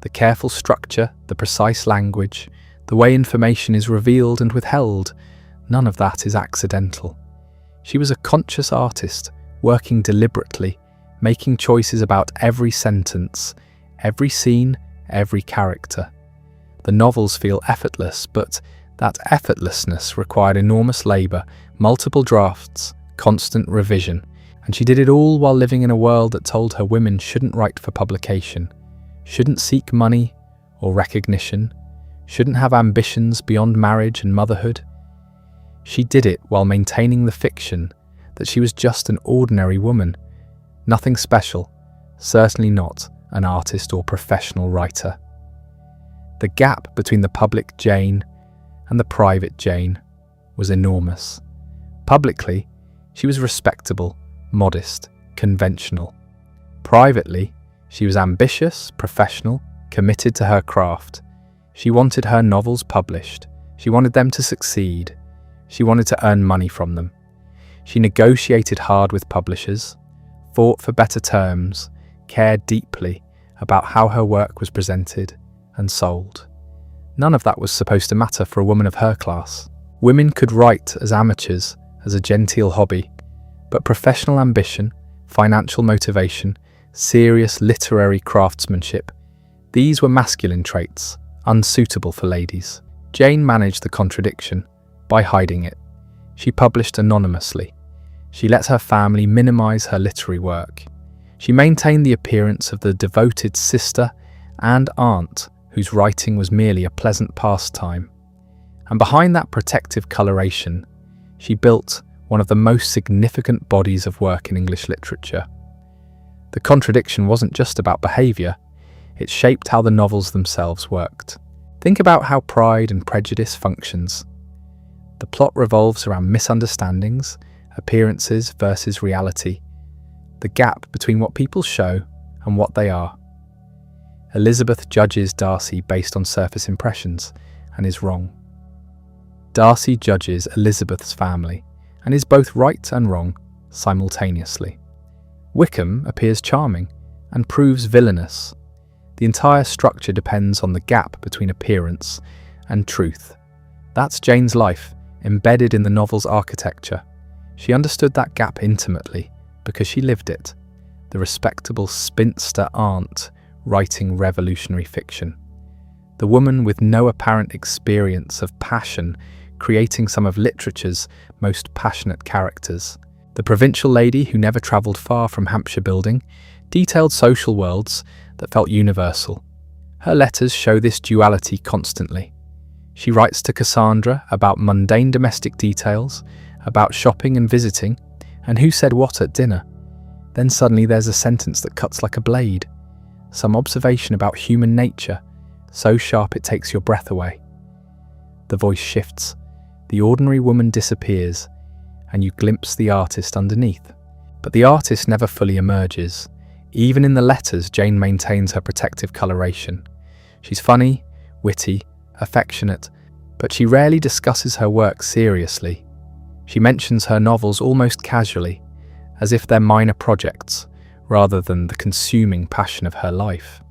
The careful structure, the precise language, the way information is revealed and withheld, none of that is accidental. She was a conscious artist, working deliberately, making choices about every sentence, every scene, every character. The novels feel effortless, but that effortlessness required enormous labour, multiple drafts, constant revision, and she did it all while living in a world that told her women shouldn't write for publication, shouldn't seek money or recognition, shouldn't have ambitions beyond marriage and motherhood. She did it while maintaining the fiction that she was just an ordinary woman, nothing special, certainly not an artist or professional writer. The gap between the public Jane and the private Jane was enormous. Publicly, she was respectable, modest, conventional. Privately, she was ambitious, professional, committed to her craft. She wanted her novels published. She wanted them to succeed. She wanted to earn money from them. She negotiated hard with publishers, fought for better terms, cared deeply about how her work was presented and sold. None of that was supposed to matter for a woman of her class. Women could write as amateurs, as a genteel hobby, but professional ambition, financial motivation, serious literary craftsmanship, these were masculine traits, unsuitable for ladies. Jane managed the contradiction by hiding it. She published anonymously. She let her family minimize her literary work. She maintained the appearance of the devoted sister and aunt whose writing was merely a pleasant pastime. And behind that protective coloration, she built one of the most significant bodies of work in English literature. The contradiction wasn't just about behaviour, it shaped how the novels themselves worked. Think about how Pride and Prejudice functions. The plot revolves around misunderstandings, appearances versus reality, the gap between what people show and what they are. Elizabeth judges Darcy based on surface impressions and is wrong. Darcy judges Elizabeth's family and is both right and wrong simultaneously. Wickham appears charming and proves villainous. The entire structure depends on the gap between appearance and truth. That's Jane's life, embedded in the novel's architecture. She understood that gap intimately because she lived it. The respectable spinster aunt writing revolutionary fiction. The woman with no apparent experience of passion creating some of literature's most passionate characters. The provincial lady who never travelled far from Hampshire Building detailed social worlds that felt universal. Her letters show this duality constantly. She writes to Cassandra about mundane domestic details, about shopping and visiting, and who said what at dinner. Then suddenly there's a sentence that cuts like a blade. Some observation about human nature, so sharp it takes your breath away. The voice shifts, the ordinary woman disappears, and you glimpse the artist underneath. But the artist never fully emerges. Even in the letters, Jane maintains her protective coloration. She's funny, witty, affectionate, but she rarely discusses her work seriously. She mentions her novels almost casually, as if they're minor projects, rather than the consuming passion of her life.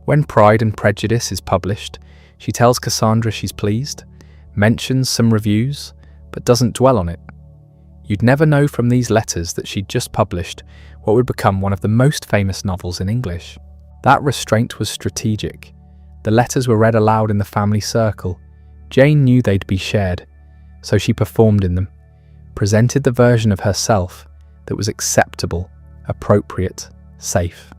When Pride and Prejudice is published, she tells Cassandra she's pleased, mentions some reviews, but doesn't dwell on it. You'd never know from these letters that she'd just published what would become one of the most famous novels in English. That restraint was strategic. The letters were read aloud in the family circle. Jane knew they'd be shared, so she performed in them, presented the version of herself that was acceptable, appropriate, safe.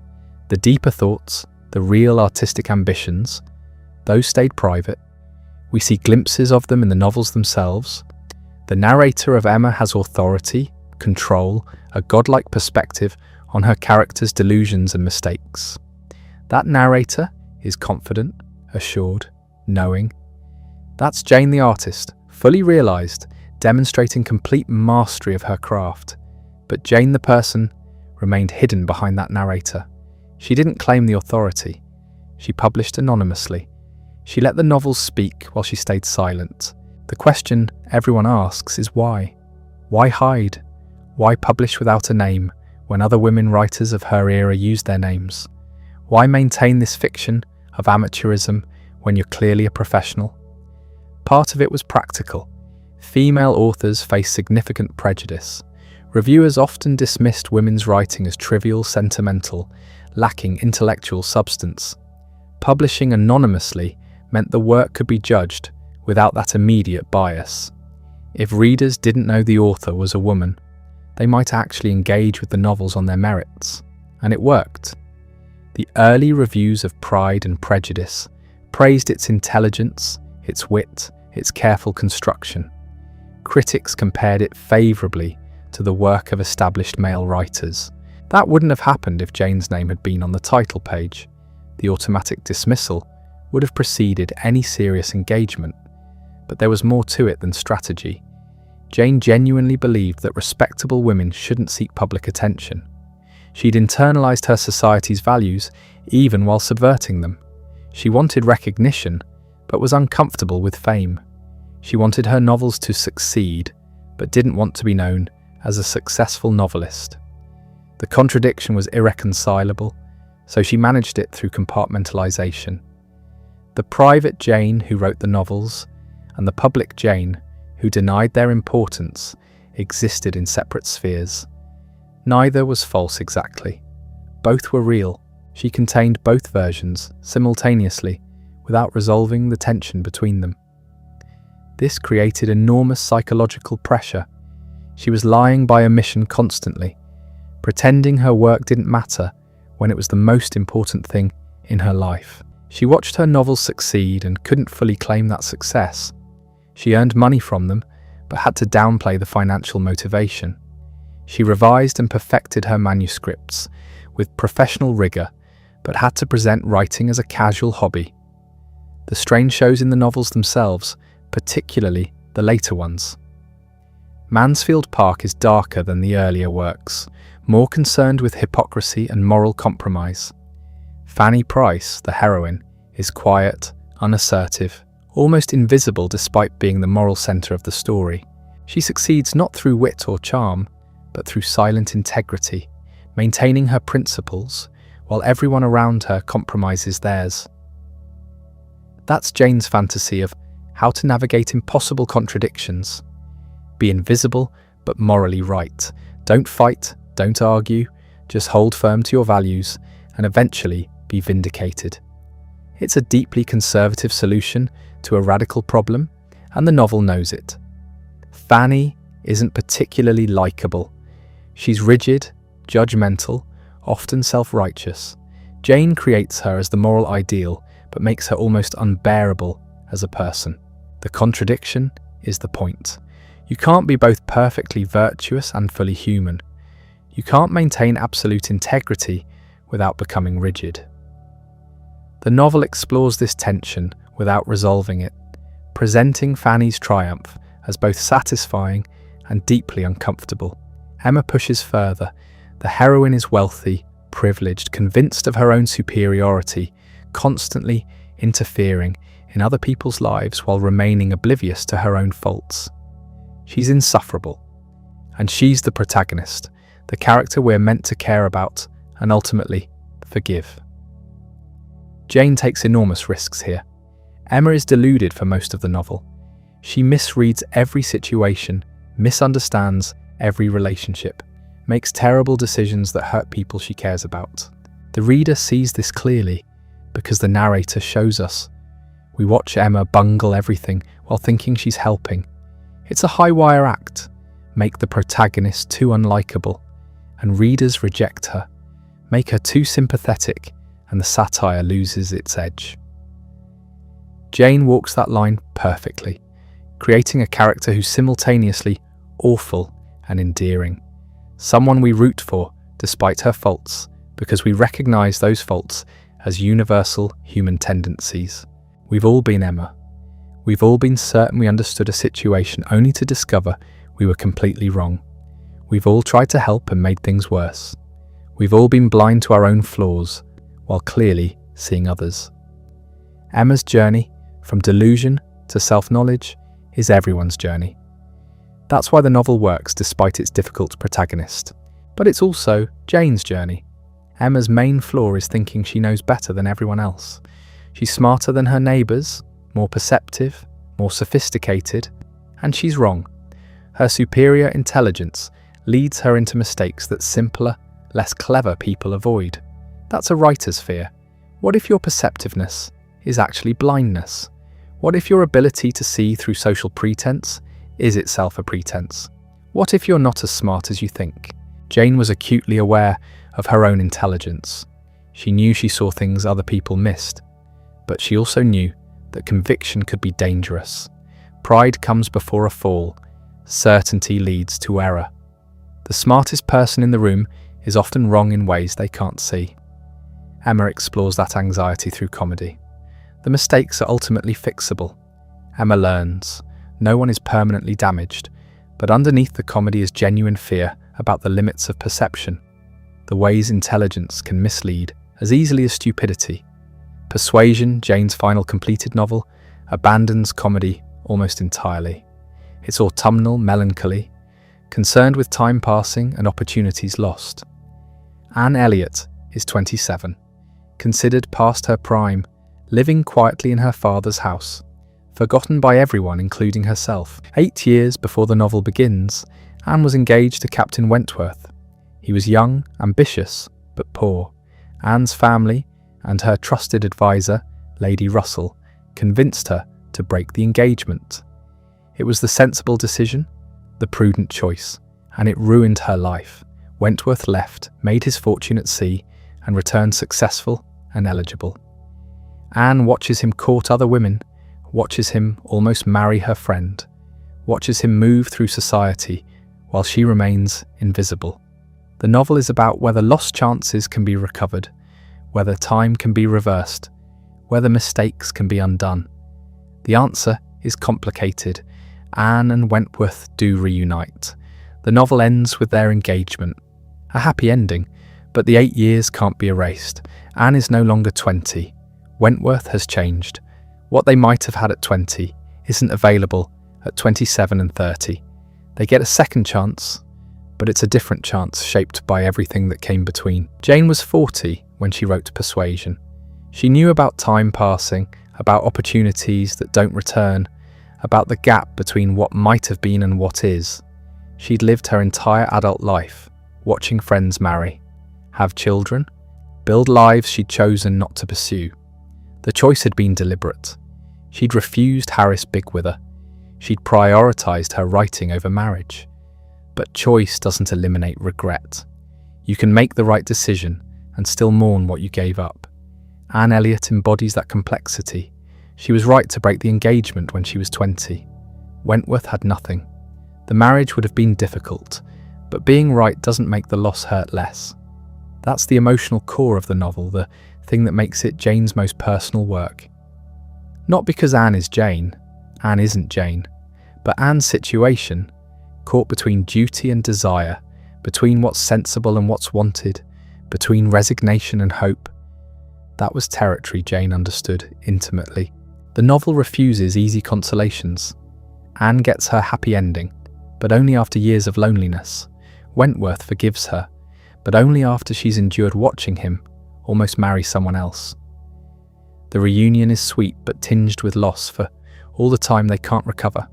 The deeper thoughts, the real artistic ambitions, those stayed private. We see glimpses of them in the novels themselves. The narrator of Emma has authority, control, a godlike perspective on her character's delusions and mistakes. That narrator is confident, assured, knowing. That's Jane the artist, fully realised, demonstrating complete mastery of her craft. But Jane the person remained hidden behind that narrator. She didn't claim the authority. She published anonymously. She let the novels speak while she stayed silent. The question everyone asks is why? Why hide? Why publish without a name when other women writers of her era used their names? Why maintain this fiction of amateurism when you're clearly a professional? Part of it was practical. Female authors faced significant prejudice. Reviewers often dismissed women's writing as trivial, sentimental, lacking intellectual substance. Publishing anonymously meant the work could be judged without that immediate bias. If readers didn't know the author was a woman, they might actually engage with the novels on their merits. And it worked. The early reviews of Pride and Prejudice praised its intelligence, its wit, its careful construction. Critics compared it favourably to the work of established male writers. That wouldn't have happened if Jane's name had been on the title page. The automatic dismissal would have preceded any serious engagement. But there was more to it than strategy. Jane genuinely believed that respectable women shouldn't seek public attention. She'd internalised her society's values even while subverting them. She wanted recognition, but was uncomfortable with fame. She wanted her novels to succeed, but didn't want to be known as a successful novelist. The contradiction was irreconcilable, so she managed it through compartmentalisation. The private Jane who wrote the novels and the public Jane who denied their importance existed in separate spheres. Neither was false exactly. Both were real. She contained both versions simultaneously without resolving the tension between them. This created enormous psychological pressure. She was lying by omission constantly, pretending her work didn't matter when it was the most important thing in her life. She watched her novels succeed and couldn't fully claim that success. She earned money from them, but had to downplay the financial motivation. She revised and perfected her manuscripts with professional rigour, but had to present writing as a casual hobby. The strain shows in the novels themselves, particularly the later ones. Mansfield Park is darker than the earlier works, more concerned with hypocrisy and moral compromise. Fanny Price, the heroine, is quiet, unassertive, almost invisible despite being the moral centre of the story. She succeeds not through wit or charm, but through silent integrity, maintaining her principles while everyone around her compromises theirs. That's Jane's fantasy of how to navigate impossible contradictions. Be invisible, but morally right. Don't fight, don't argue, just hold firm to your values, and eventually be vindicated. It's a deeply conservative solution to a radical problem, and the novel knows it. Fanny isn't particularly likeable. She's rigid, judgmental, often self-righteous. Jane creates her as the moral ideal, but makes her almost unbearable as a person. The contradiction is the point. You can't be both perfectly virtuous and fully human. You can't maintain absolute integrity without becoming rigid. The novel explores this tension without resolving it, presenting Fanny's triumph as both satisfying and deeply uncomfortable. Emma pushes further. The heroine is wealthy, privileged, convinced of her own superiority, constantly interfering in other people's lives while remaining oblivious to her own faults. She's insufferable. And she's the protagonist, the character we're meant to care about and ultimately forgive. Jane takes enormous risks here. Emma is deluded for most of the novel. She misreads every situation, misunderstands every relationship, makes terrible decisions that hurt people she cares about. The reader sees this clearly because the narrator shows us. We watch Emma bungle everything while thinking she's helping. It's a high-wire act. Make the protagonist too unlikable, and readers reject her. Make her too sympathetic, and the satire loses its edge. Jane walks that line perfectly, creating a character who's simultaneously awful and endearing. Someone we root for despite her faults, because we recognise those faults as universal human tendencies. We've all been Emma. We've all been certain we understood a situation only to discover we were completely wrong. We've all tried to help and made things worse. We've all been blind to our own flaws, while clearly seeing others. Emma's journey, from delusion to self-knowledge, is everyone's journey. That's why the novel works despite its difficult protagonist. But it's also Jane's journey. Emma's main flaw is thinking she knows better than everyone else. She's smarter than her neighbours, more perceptive, more sophisticated, and she's wrong. Her superior intelligence leads her into mistakes that simpler, less clever people avoid. That's a writer's fear. What if your perceptiveness is actually blindness? What if your ability to see through social pretense is itself a pretense? What if you're not as smart as you think? Jane was acutely aware of her own intelligence. She knew she saw things other people missed, but she also knew that conviction could be dangerous. Pride comes before a fall. Certainty leads to error. The smartest person in the room is often wrong in ways they can't see. Emma explores that anxiety through comedy. The mistakes are ultimately fixable. Emma learns. No one is permanently damaged, but underneath the comedy is genuine fear about the limits of perception, the ways intelligence can mislead as easily as stupidity. Persuasion, Jane's final completed novel, abandons comedy almost entirely. It's autumnal melancholy, concerned with time passing and opportunities lost. Anne Elliot is 27, considered past her prime, living quietly in her father's house, forgotten by everyone including herself. 8 years before the novel begins, Anne was engaged to Captain Wentworth. He was young, ambitious, but poor. Anne's family and her trusted advisor, Lady Russell, convinced her to break the engagement. It was the sensible decision, the prudent choice, and it ruined her life. Wentworth left, made his fortune at sea, and returned successful and eligible. Anne watches him court other women, watches him almost marry her friend, watches him move through society while she remains invisible. The novel is about whether lost chances can be recovered, whether time can be reversed, whether mistakes can be undone. The answer is complicated. Anne and Wentworth do reunite. The novel ends with their engagement. A happy ending, but the 8 years can't be erased. Anne is no longer 20. Wentworth has changed. What they might have had at 20 isn't available at 27 and 30. They get a second chance, but it's a different chance shaped by everything that came between. Jane was 40 when she wrote Persuasion. She knew about time passing, about opportunities that don't return, about the gap between what might have been and what is. She'd lived her entire adult life, watching friends marry, have children, build lives she'd chosen not to pursue. The choice had been deliberate. She'd refused Harris Bigwither. She'd prioritised her writing over marriage. But choice doesn't eliminate regret. You can make the right decision and still mourn what you gave up. Anne Elliot embodies that complexity. She was right to break the engagement when she was 20. Wentworth had nothing. The marriage would have been difficult, but being right doesn't make the loss hurt less. That's the emotional core of the novel, the thing that makes it Jane's most personal work. Not because Anne is Jane. Anne isn't Jane. But Anne's situation, caught between duty and desire, between what's sensible and what's wanted, between resignation and hope, that was territory Jane understood intimately. The novel refuses easy consolations. Anne gets her happy ending, but only after years of loneliness. Wentworth forgives her, but only after she's endured watching him almost marry someone else. The reunion is sweet but tinged with loss for all the time they can't recover.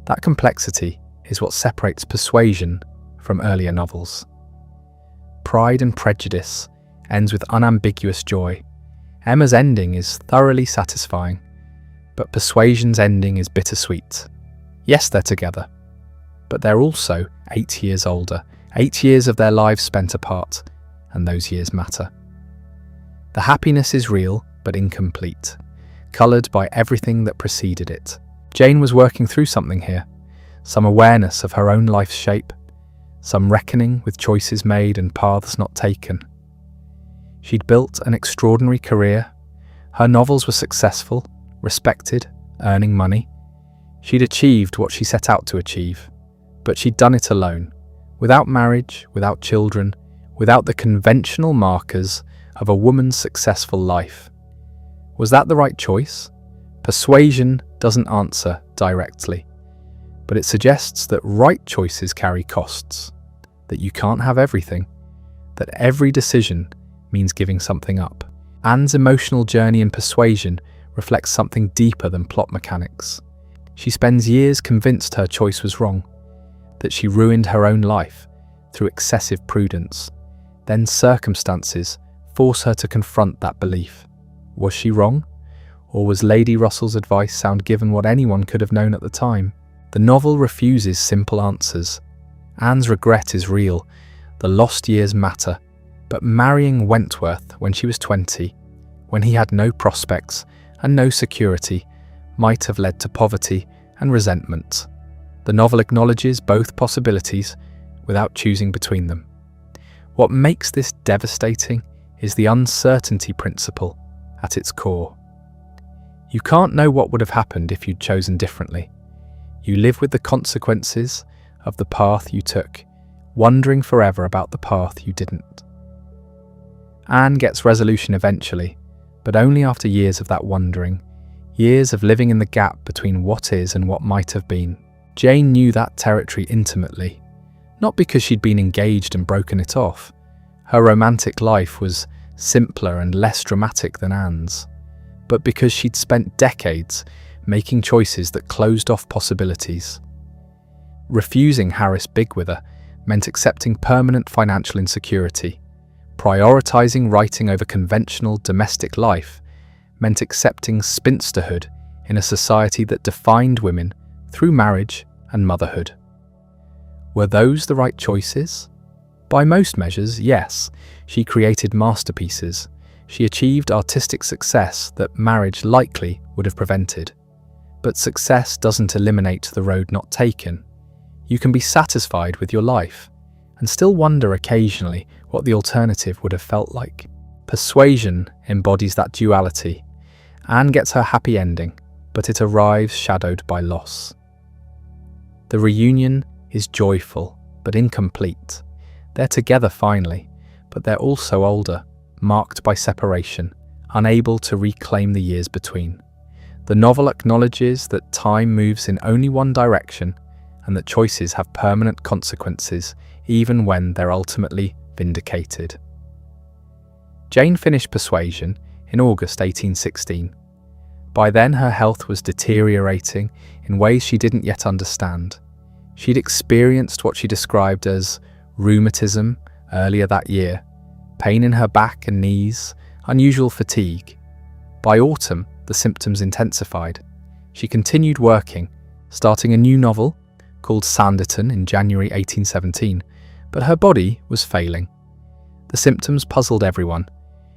That complexity is what separates Persuasion from earlier novels. Pride and Prejudice ends with unambiguous joy. Emma's ending is thoroughly satisfying, but Persuasion's ending is bittersweet. Yes, they're together, but they're also 8 years older, 8 years of their lives spent apart, and those years matter. The happiness is real, but incomplete, coloured by everything that preceded it. Jane was working through something here, some awareness of her own life's shape, some reckoning with choices made and paths not taken. She'd built an extraordinary career. Her novels were successful, respected, earning money. She'd achieved what she set out to achieve, but she'd done it alone, without marriage, without children, without the conventional markers of a woman's successful life. Was that the right choice? Persuasion doesn't answer directly, but it suggests that right choices carry costs, that you can't have everything, that every decision means giving something up. Anne's emotional journey in Persuasion reflects something deeper than plot mechanics. She spends years convinced her choice was wrong, that she ruined her own life through excessive prudence. Then circumstances force her to confront that belief. Was she wrong? Or was Lady Russell's advice sound given what anyone could have known at the time? The novel refuses simple answers. Anne's regret is real. The lost years matter. But marrying Wentworth when she was 20, when he had no prospects and no security, might have led to poverty and resentment. The novel acknowledges both possibilities without choosing between them. What makes this devastating is the uncertainty principle at its core. You can't know what would have happened if you'd chosen differently. You live with the consequences of the path you took, wondering forever about the path you didn't. Anne gets resolution eventually, but only after years of that wondering, years of living in the gap between what is and what might have been. Jane knew that territory intimately, not because she'd been engaged and broken it off. Her romantic life was simpler and less dramatic than Anne's, but because she'd spent decades making choices that closed off possibilities. Refusing Harris Bigwither meant accepting permanent financial insecurity. Prioritizing writing over conventional domestic life meant accepting spinsterhood in a society that defined women through marriage and motherhood. Were those the right choices? By most measures, yes. She created masterpieces. She achieved artistic success that marriage likely would have prevented. But success doesn't eliminate the road not taken. You can be satisfied with your life and still wonder occasionally what the alternative would have felt like. Persuasion embodies that duality. Anne gets her happy ending, but it arrives shadowed by loss. The reunion is joyful, but incomplete. They're together finally, but they're also older, marked by separation, unable to reclaim the years between. The novel acknowledges that time moves in only one direction and that choices have permanent consequences, even when they're ultimately vindicated. Jane finished Persuasion in August 1816. By then her health was deteriorating in ways she didn't yet understand. She'd experienced what she described as rheumatism earlier that year, pain in her back and knees, unusual fatigue. By autumn, the symptoms intensified. She continued working, starting a new novel called Sanditon in January 1817, but her body was failing. The symptoms puzzled everyone.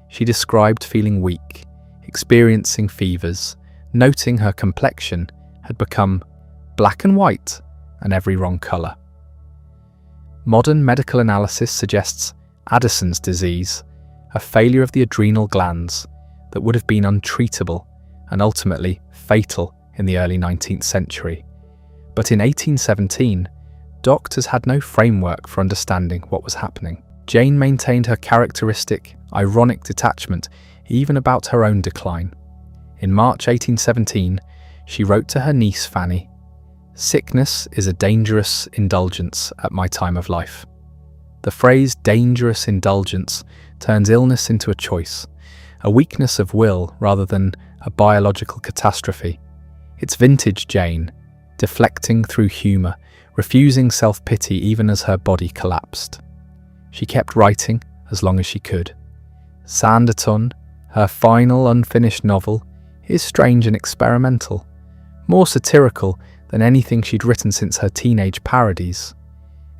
She described feeling weak, experiencing fevers, noting her complexion had become black and white and every wrong colour. Modern medical analysis suggests Addison's disease, a failure of the adrenal glands that would have been untreatable and ultimately fatal in the early 19th century. But in 1817, doctors had no framework for understanding what was happening. Jane maintained her characteristic, ironic detachment even about her own decline. In March 1817, she wrote to her niece Fanny, Sickness is a dangerous indulgence at my time of life. The phrase dangerous indulgence turns illness into a choice, a weakness of will rather than a biological catastrophe. It's vintage Jane, deflecting through humour, refusing self-pity even as her body collapsed. She kept writing as long as she could. Sanditon, her final unfinished novel, is strange and experimental, more satirical than anything she'd written since her teenage parodies.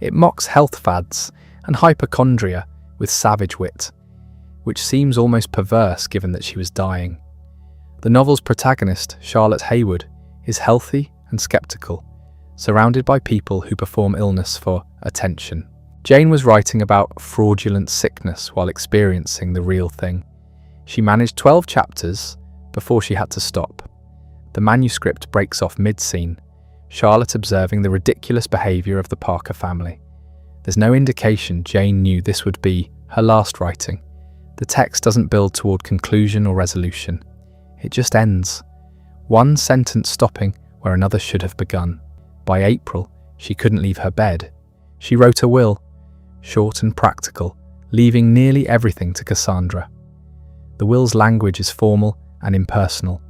It mocks health fads and hypochondria with savage wit, which seems almost perverse given that she was dying. The novel's protagonist, Charlotte Haywood, is healthy and sceptical, surrounded by people who perform illness for attention. Jane was writing about fraudulent sickness while experiencing the real thing. She managed 12 chapters before she had to stop. The manuscript breaks off mid-scene, Charlotte observing the ridiculous behaviour of the Parker family. There's no indication Jane knew this would be her last writing. The text doesn't build toward conclusion or resolution. It just ends, one sentence stopping where another should have begun. By April, she couldn't leave her bed. She wrote a will, short and practical, leaving nearly everything to Cassandra. The will's language is formal and impersonal.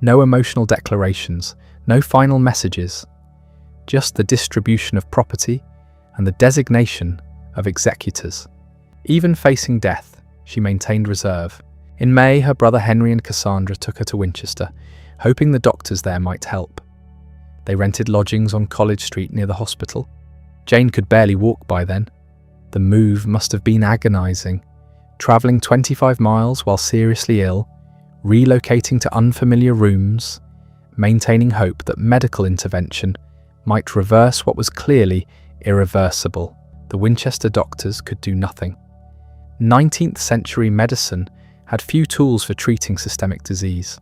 No emotional declarations, no final messages, just the distribution of property and the designation of executors. Even facing death, she maintained reserve. In May, her brother Henry and Cassandra took her to Winchester, hoping the doctors there might help. They rented lodgings on College Street near the hospital. Jane could barely walk by then. The move must have been agonising. Travelling 25 miles while seriously ill, relocating to unfamiliar rooms, maintaining hope that medical intervention might reverse what was clearly irreversible. The Winchester doctors could do nothing. 19th century medicine had few tools for treating systemic disease.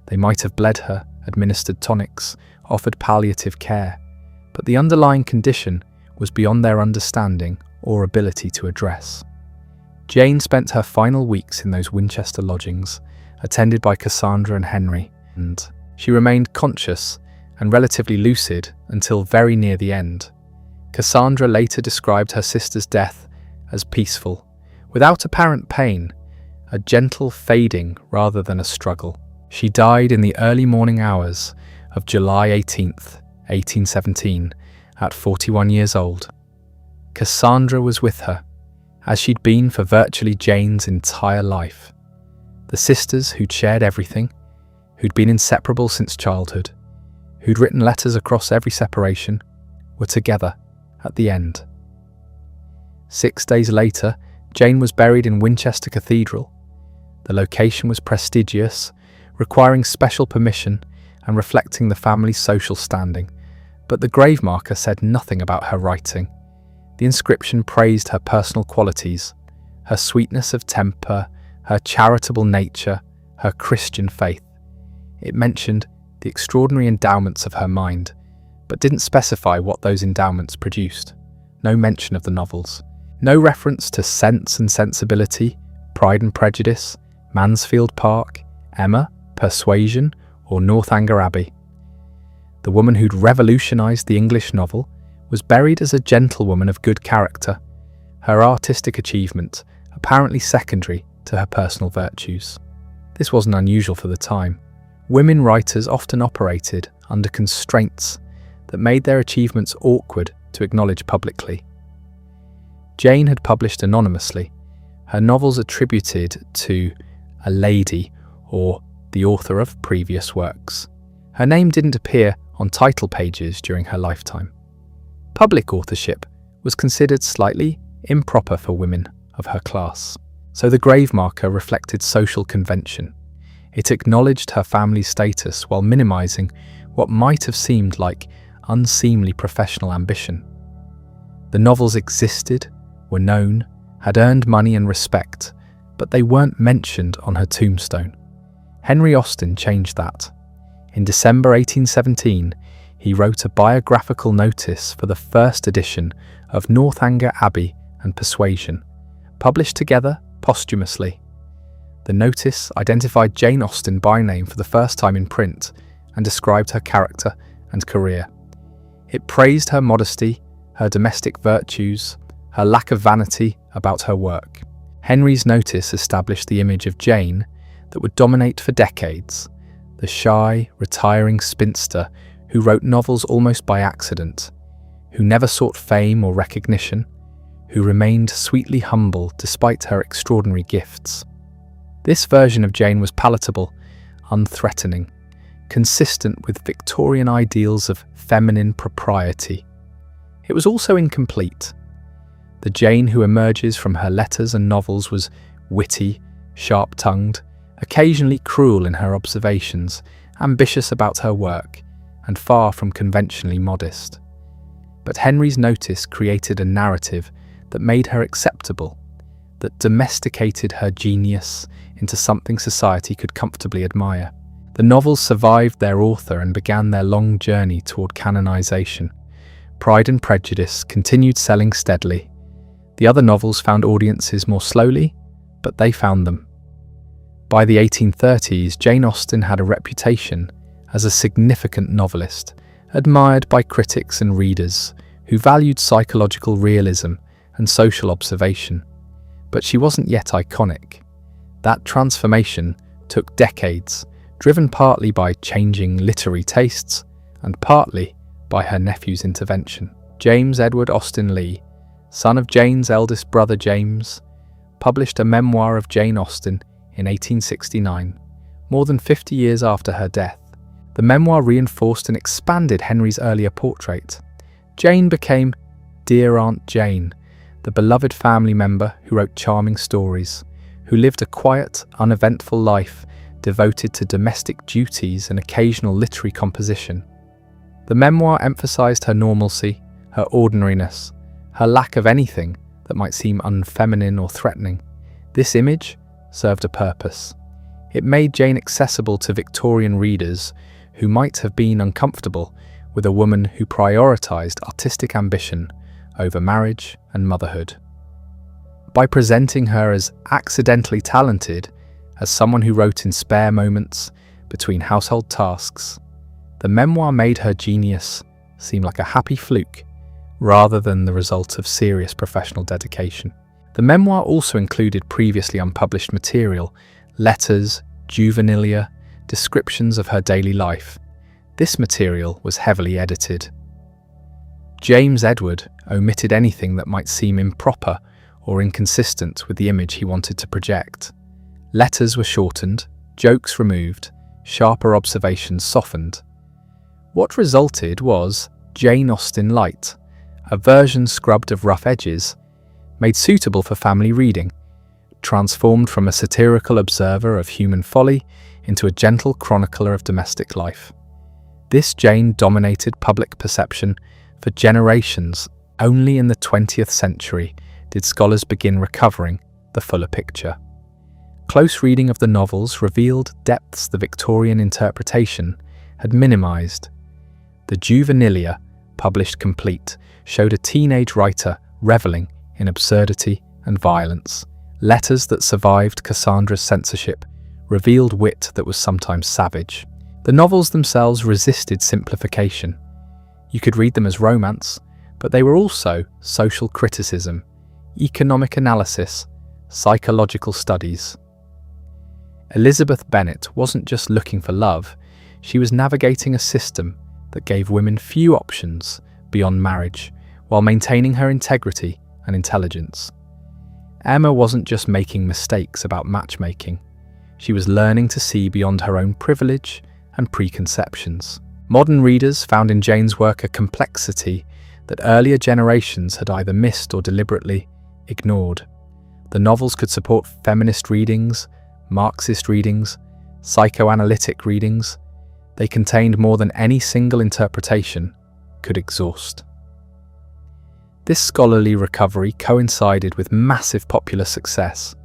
They might have bled her, administered tonics, offered palliative care, but the underlying condition was beyond their understanding or ability to address. Jane spent her final weeks in those Winchester lodgings, attended by Cassandra and Henry, and she remained conscious and relatively lucid until very near the end. Cassandra later described her sister's death as peaceful, without apparent pain, a gentle fading rather than a struggle. She died in the early morning hours of July 18th, 1817, at 41 years old. Cassandra was with her, as she'd been for virtually Jane's entire life. The sisters who'd shared everything, who'd been inseparable since childhood, who'd written letters across every separation, were together at the end. 6 days later, Jane was buried in Winchester Cathedral. The location was prestigious, requiring special permission and reflecting the family's social standing, but the grave marker said nothing about her writing. The inscription praised her personal qualities, her sweetness of temper, her charitable nature, her Christian faith. It mentioned the extraordinary endowments of her mind, but didn't specify what those endowments produced. No mention of the novels. No reference to Sense and Sensibility, Pride and Prejudice, Mansfield Park, Emma, Persuasion, or Northanger Abbey. The woman who'd revolutionised the English novel was buried as a gentlewoman of good character, her artistic achievement apparently secondary to her personal virtues. This wasn't unusual for the time. Women writers often operated under constraints that made their achievements awkward to acknowledge publicly. Jane had published anonymously, her novels attributed to a lady or the author of previous works. Her name didn't appear on title pages during her lifetime. Public authorship was considered slightly improper for women of her class, so the grave marker reflected social convention. It acknowledged her family's status while minimising what might have seemed like unseemly professional ambition. The novels existed, were known, had earned money and respect, but they weren't mentioned on her tombstone. Henry Austen changed that. In December 1817, he wrote a biographical notice for the first edition of Northanger Abbey and Persuasion, published together posthumously. The notice identified Jane Austen by name for the first time in print and described her character and career. It praised her modesty, her domestic virtues, her lack of vanity about her work. Henry's notice established the image of Jane that would dominate for decades, the shy, retiring spinster who wrote novels almost by accident, who never sought fame or recognition, who remained sweetly humble despite her extraordinary gifts. This version of Jane was palatable, unthreatening, consistent with Victorian ideals of feminine propriety. It was also incomplete. The Jane who emerges from her letters and novels was witty, sharp-tongued, occasionally cruel in her observations, ambitious about her work, and far from conventionally modest. But Henry's notice created a narrative that made her acceptable, that domesticated her genius into something society could comfortably admire. The novels survived their author and began their long journey toward canonization. Pride and Prejudice continued selling steadily. The other novels found audiences more slowly, but they found them. By the 1830s, Jane Austen had a reputation as a significant novelist, admired by critics and readers who valued psychological realism and social observation. But she wasn't yet iconic. That transformation took decades, driven partly by changing literary tastes and partly by her nephew's intervention. James Edward Austen Leigh, son of Jane's eldest brother James, published a memoir of Jane Austen in 1869, more than 50 years after her death. The memoir reinforced and expanded Henry's earlier portrait. Jane became Dear Aunt Jane, the beloved family member who wrote charming stories, who lived a quiet, uneventful life devoted to domestic duties and occasional literary composition. The memoir emphasized her normalcy, her ordinariness, her lack of anything that might seem unfeminine or threatening. This image served a purpose. It made Jane accessible to Victorian readers who might have been uncomfortable with a woman who prioritized artistic ambition over marriage and motherhood. By presenting her as accidentally talented, as someone who wrote in spare moments between household tasks, the memoir made her genius seem like a happy fluke rather than the result of serious professional dedication. The memoir also included previously unpublished material, letters, juvenilia, descriptions of her daily life. This material was heavily edited. James Edward omitted anything that might seem improper or inconsistent with the image he wanted to project. Letters were shortened, jokes removed, sharper observations softened. What resulted was Jane Austen Light, a version scrubbed of rough edges, made suitable for family reading, transformed from a satirical observer of human folly into a gentle chronicler of domestic life. This Jane dominated public perception for generations. Only in the 20th century did scholars begin recovering the fuller picture. Close reading of the novels revealed depths the Victorian interpretation had minimized. The juvenilia, published complete, showed a teenage writer reveling in absurdity and violence. Letters that survived Cassandra's censorship revealed wit that was sometimes savage. The novels themselves resisted simplification. You could read them as romance, but they were also social criticism, economic analysis, psychological studies. Elizabeth Bennet wasn't just looking for love, she was navigating a system that gave women few options beyond marriage, while maintaining her integrity and intelligence. Emma wasn't just making mistakes about matchmaking, she was learning to see beyond her own privilege and preconceptions. Modern readers found in Jane's work a complexity that earlier generations had either missed or deliberately ignored. The novels could support feminist readings, Marxist readings, psychoanalytic readings. They contained more than any single interpretation could exhaust. This scholarly recovery coincided with massive popular success.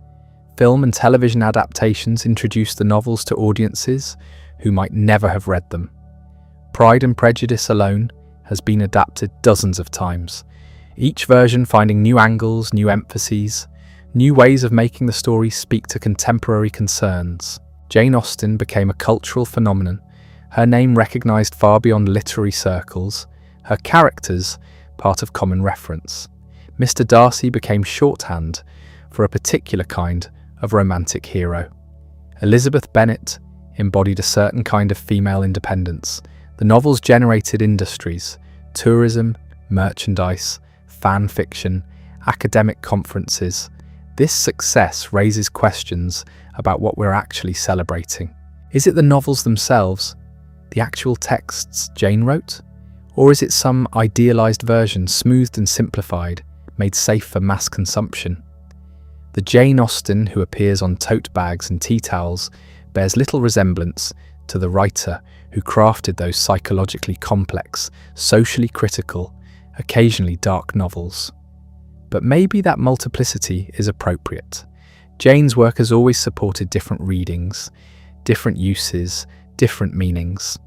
Film and television adaptations introduced the novels to audiences who might never have read them. Pride and Prejudice alone has been adapted dozens of times, each version finding new angles, new emphases, new ways of making the story speak to contemporary concerns. Jane Austen became a cultural phenomenon, her name recognized far beyond literary circles, her characters part of common reference. Mr. Darcy became shorthand for a particular kind of romantic hero. Elizabeth Bennet embodied a certain kind of female independence. The novels generated industries, tourism, merchandise, fan fiction, academic conferences. This success raises questions about what we're actually celebrating. Is it the novels themselves, the actual texts Jane wrote? Or is it some idealized version, smoothed and simplified, made safe for mass consumption? The Jane Austen who appears on tote bags and tea towels bears little resemblance to the writer who crafted those psychologically complex, socially critical, occasionally dark novels. But maybe that multiplicity is appropriate. Jane's work has always supported different readings, different uses, different meanings.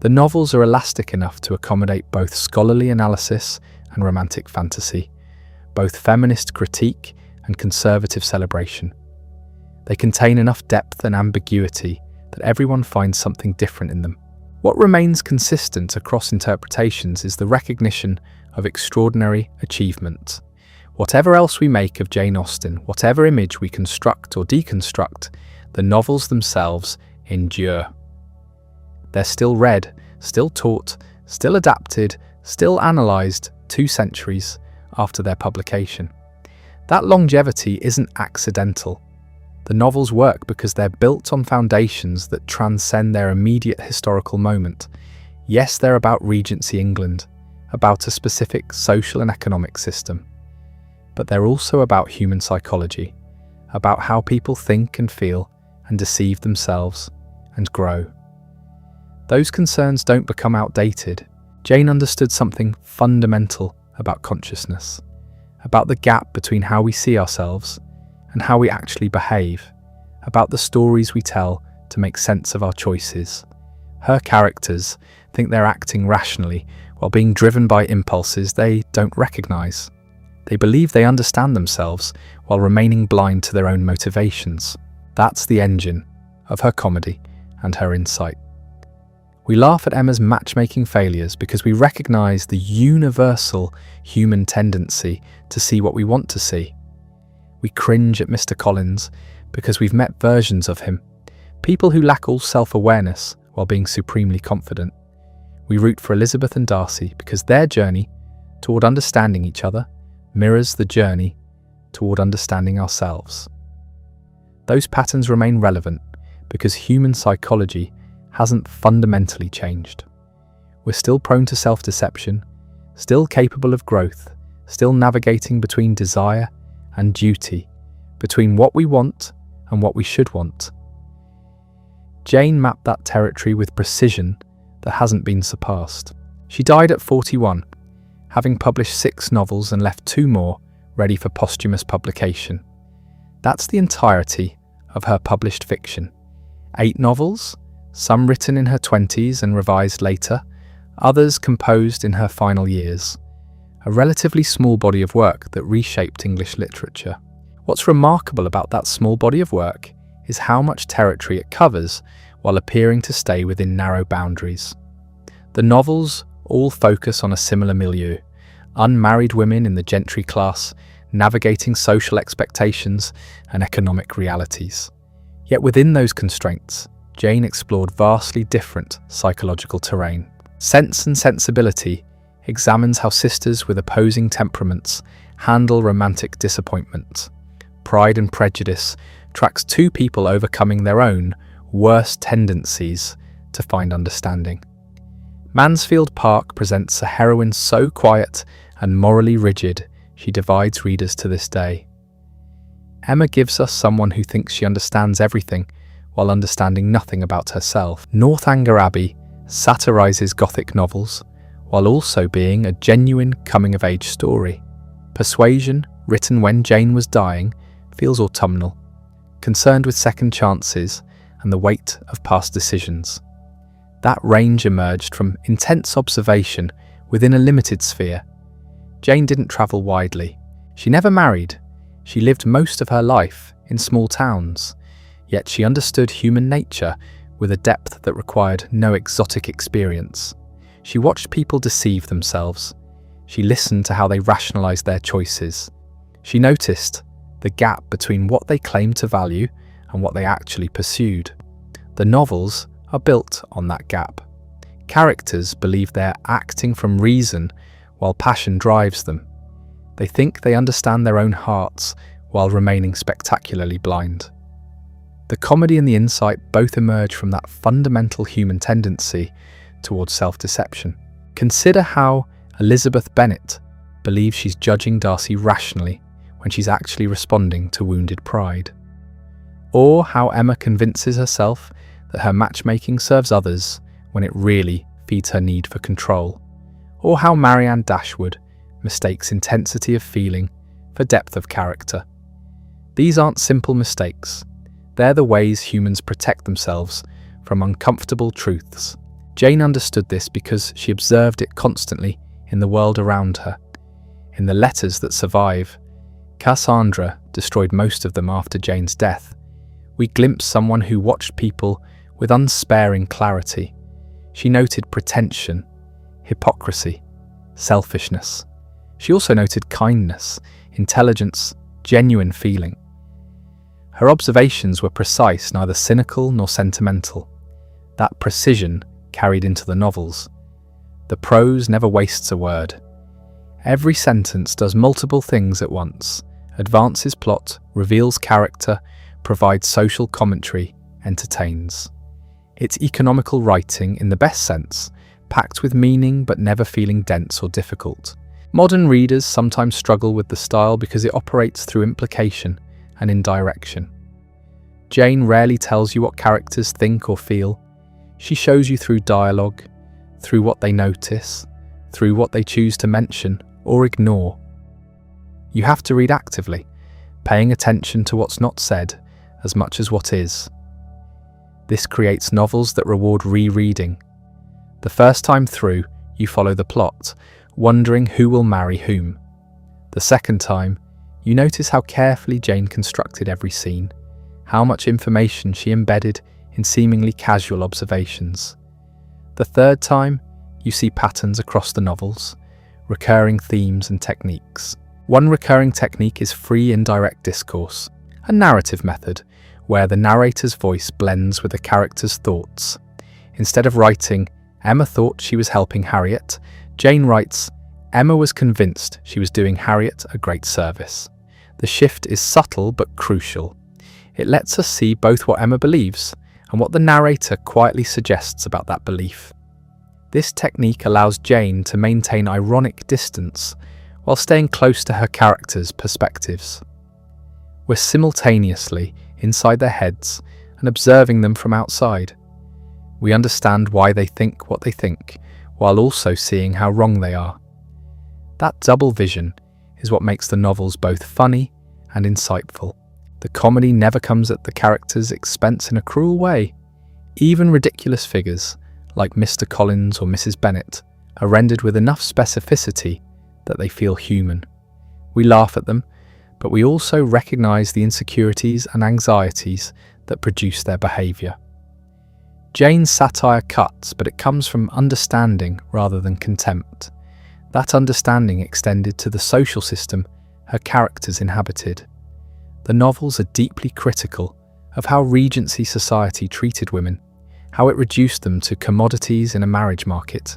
The novels are elastic enough to accommodate both scholarly analysis and romantic fantasy, both feminist critique and conservative celebration. They contain enough depth and ambiguity that everyone finds something different in them. What remains consistent across interpretations is the recognition of extraordinary achievement. Whatever else we make of Jane Austen, whatever image we construct or deconstruct, the novels themselves endure. They're still read, still taught, still adapted, still analysed 2 centuries after their publication. That longevity isn't accidental. The novels work because they're built on foundations that transcend their immediate historical moment. Yes, they're about Regency England, about a specific social and economic system. But they're also about human psychology, about how people think and feel and deceive themselves and grow. Those concerns don't become outdated. Jane understood something fundamental about consciousness, about the gap between how we see ourselves and how we actually behave, about the stories we tell to make sense of our choices. Her characters think they're acting rationally while being driven by impulses they don't recognise. They believe they understand themselves while remaining blind to their own motivations. That's the engine of her comedy and her insight. We laugh at Emma's matchmaking failures because we recognise the universal human tendency to see what we want to see. We cringe at Mr. Collins because we've met versions of him, people who lack all self-awareness while being supremely confident. We root for Elizabeth and Darcy because their journey toward understanding each other mirrors the journey toward understanding ourselves. Those patterns remain relevant because human psychology hasn't fundamentally changed. We're still prone to self-deception, still capable of growth, still navigating between desire and duty, between what we want and what we should want. Jane mapped that territory with precision that hasn't been surpassed. She died at 41, having published 6 novels and left 2 more ready for posthumous publication. That's the entirety of her published fiction. 8 novels, some written in her 20s and revised later, others composed in her final years. A relatively small body of work that reshaped English literature. What's remarkable about that small body of work is how much territory it covers while appearing to stay within narrow boundaries. The novels all focus on a similar milieu, unmarried women in the gentry class, navigating social expectations and economic realities. Yet within those constraints, Jane explored vastly different psychological terrain. Sense and Sensibility examines how sisters with opposing temperaments handle romantic disappointment. Pride and Prejudice tracks 2 people overcoming their own worst tendencies to find understanding. Mansfield Park presents a heroine so quiet and morally rigid she divides readers to this day. Emma gives us someone who thinks she understands everything while understanding nothing about herself. Northanger Abbey satirises Gothic novels while also being a genuine coming-of-age story. Persuasion, written when Jane was dying, feels autumnal, concerned with second chances and the weight of past decisions. That range emerged from intense observation within a limited sphere. Jane didn't travel widely. She never married. She lived most of her life in small towns, yet she understood human nature with a depth that required no exotic experience. She watched people deceive themselves. She listened to how they rationalized their choices. She noticed the gap between what they claimed to value and what they actually pursued. The novels are built on that gap. Characters believe they're acting from reason while passion drives them. They think they understand their own hearts while remaining spectacularly blind. The comedy and the insight both emerge from that fundamental human tendency towards self-deception. Consider how Elizabeth Bennet believes she's judging Darcy rationally when she's actually responding to wounded pride. Or how Emma convinces herself that her matchmaking serves others when it really feeds her need for control. Or how Marianne Dashwood mistakes intensity of feeling for depth of character. These aren't simple mistakes. They're the ways humans protect themselves from uncomfortable truths. Jane understood this because she observed it constantly in the world around her. In the letters that survive, Cassandra destroyed most of them after Jane's death. We glimpse someone who watched people with unsparing clarity. She noted pretension, hypocrisy, selfishness. She also noted kindness, intelligence, genuine feeling. Her observations were precise, neither cynical nor sentimental. That precision carried into the novels. The prose never wastes a word. Every sentence does multiple things at once, advances plot, reveals character, provides social commentary, entertains. It's economical writing in the best sense, packed with meaning but never feeling dense or difficult. Modern readers sometimes struggle with the style because it operates through implication and indirection. Jane rarely tells you what characters think or feel. She shows you through dialogue, through what they notice, through what they choose to mention or ignore. You have to read actively, paying attention to what's not said as much as what is. This creates novels that reward rereading. The first time through, you follow the plot, wondering who will marry whom. The second time, you notice how carefully Jane constructed every scene, how much information she embedded in seemingly casual observations. The third time, you see patterns across the novels, recurring themes and techniques. One recurring technique is free indirect discourse, a narrative method where the narrator's voice blends with the character's thoughts. Instead of writing, "Emma thought she was helping Harriet," Jane writes, "Emma was convinced she was doing Harriet a great service." The shift is subtle but crucial. It lets us see both what Emma believes and what the narrator quietly suggests about that belief. This technique allows Jane to maintain ironic distance while staying close to her characters' perspectives. We're simultaneously inside their heads and observing them from outside. We understand why they think what they think, while also seeing how wrong they are. That double vision is what makes the novels both funny and insightful. The comedy never comes at the characters' expense in a cruel way. Even ridiculous figures, like Mr. Collins or Mrs. Bennet, are rendered with enough specificity that they feel human. We laugh at them, but we also recognise the insecurities and anxieties that produce their behaviour. Jane's satire cuts, but it comes from understanding rather than contempt. That understanding extended to the social system her characters inhabited. The novels are deeply critical of how Regency society treated women, how it reduced them to commodities in a marriage market,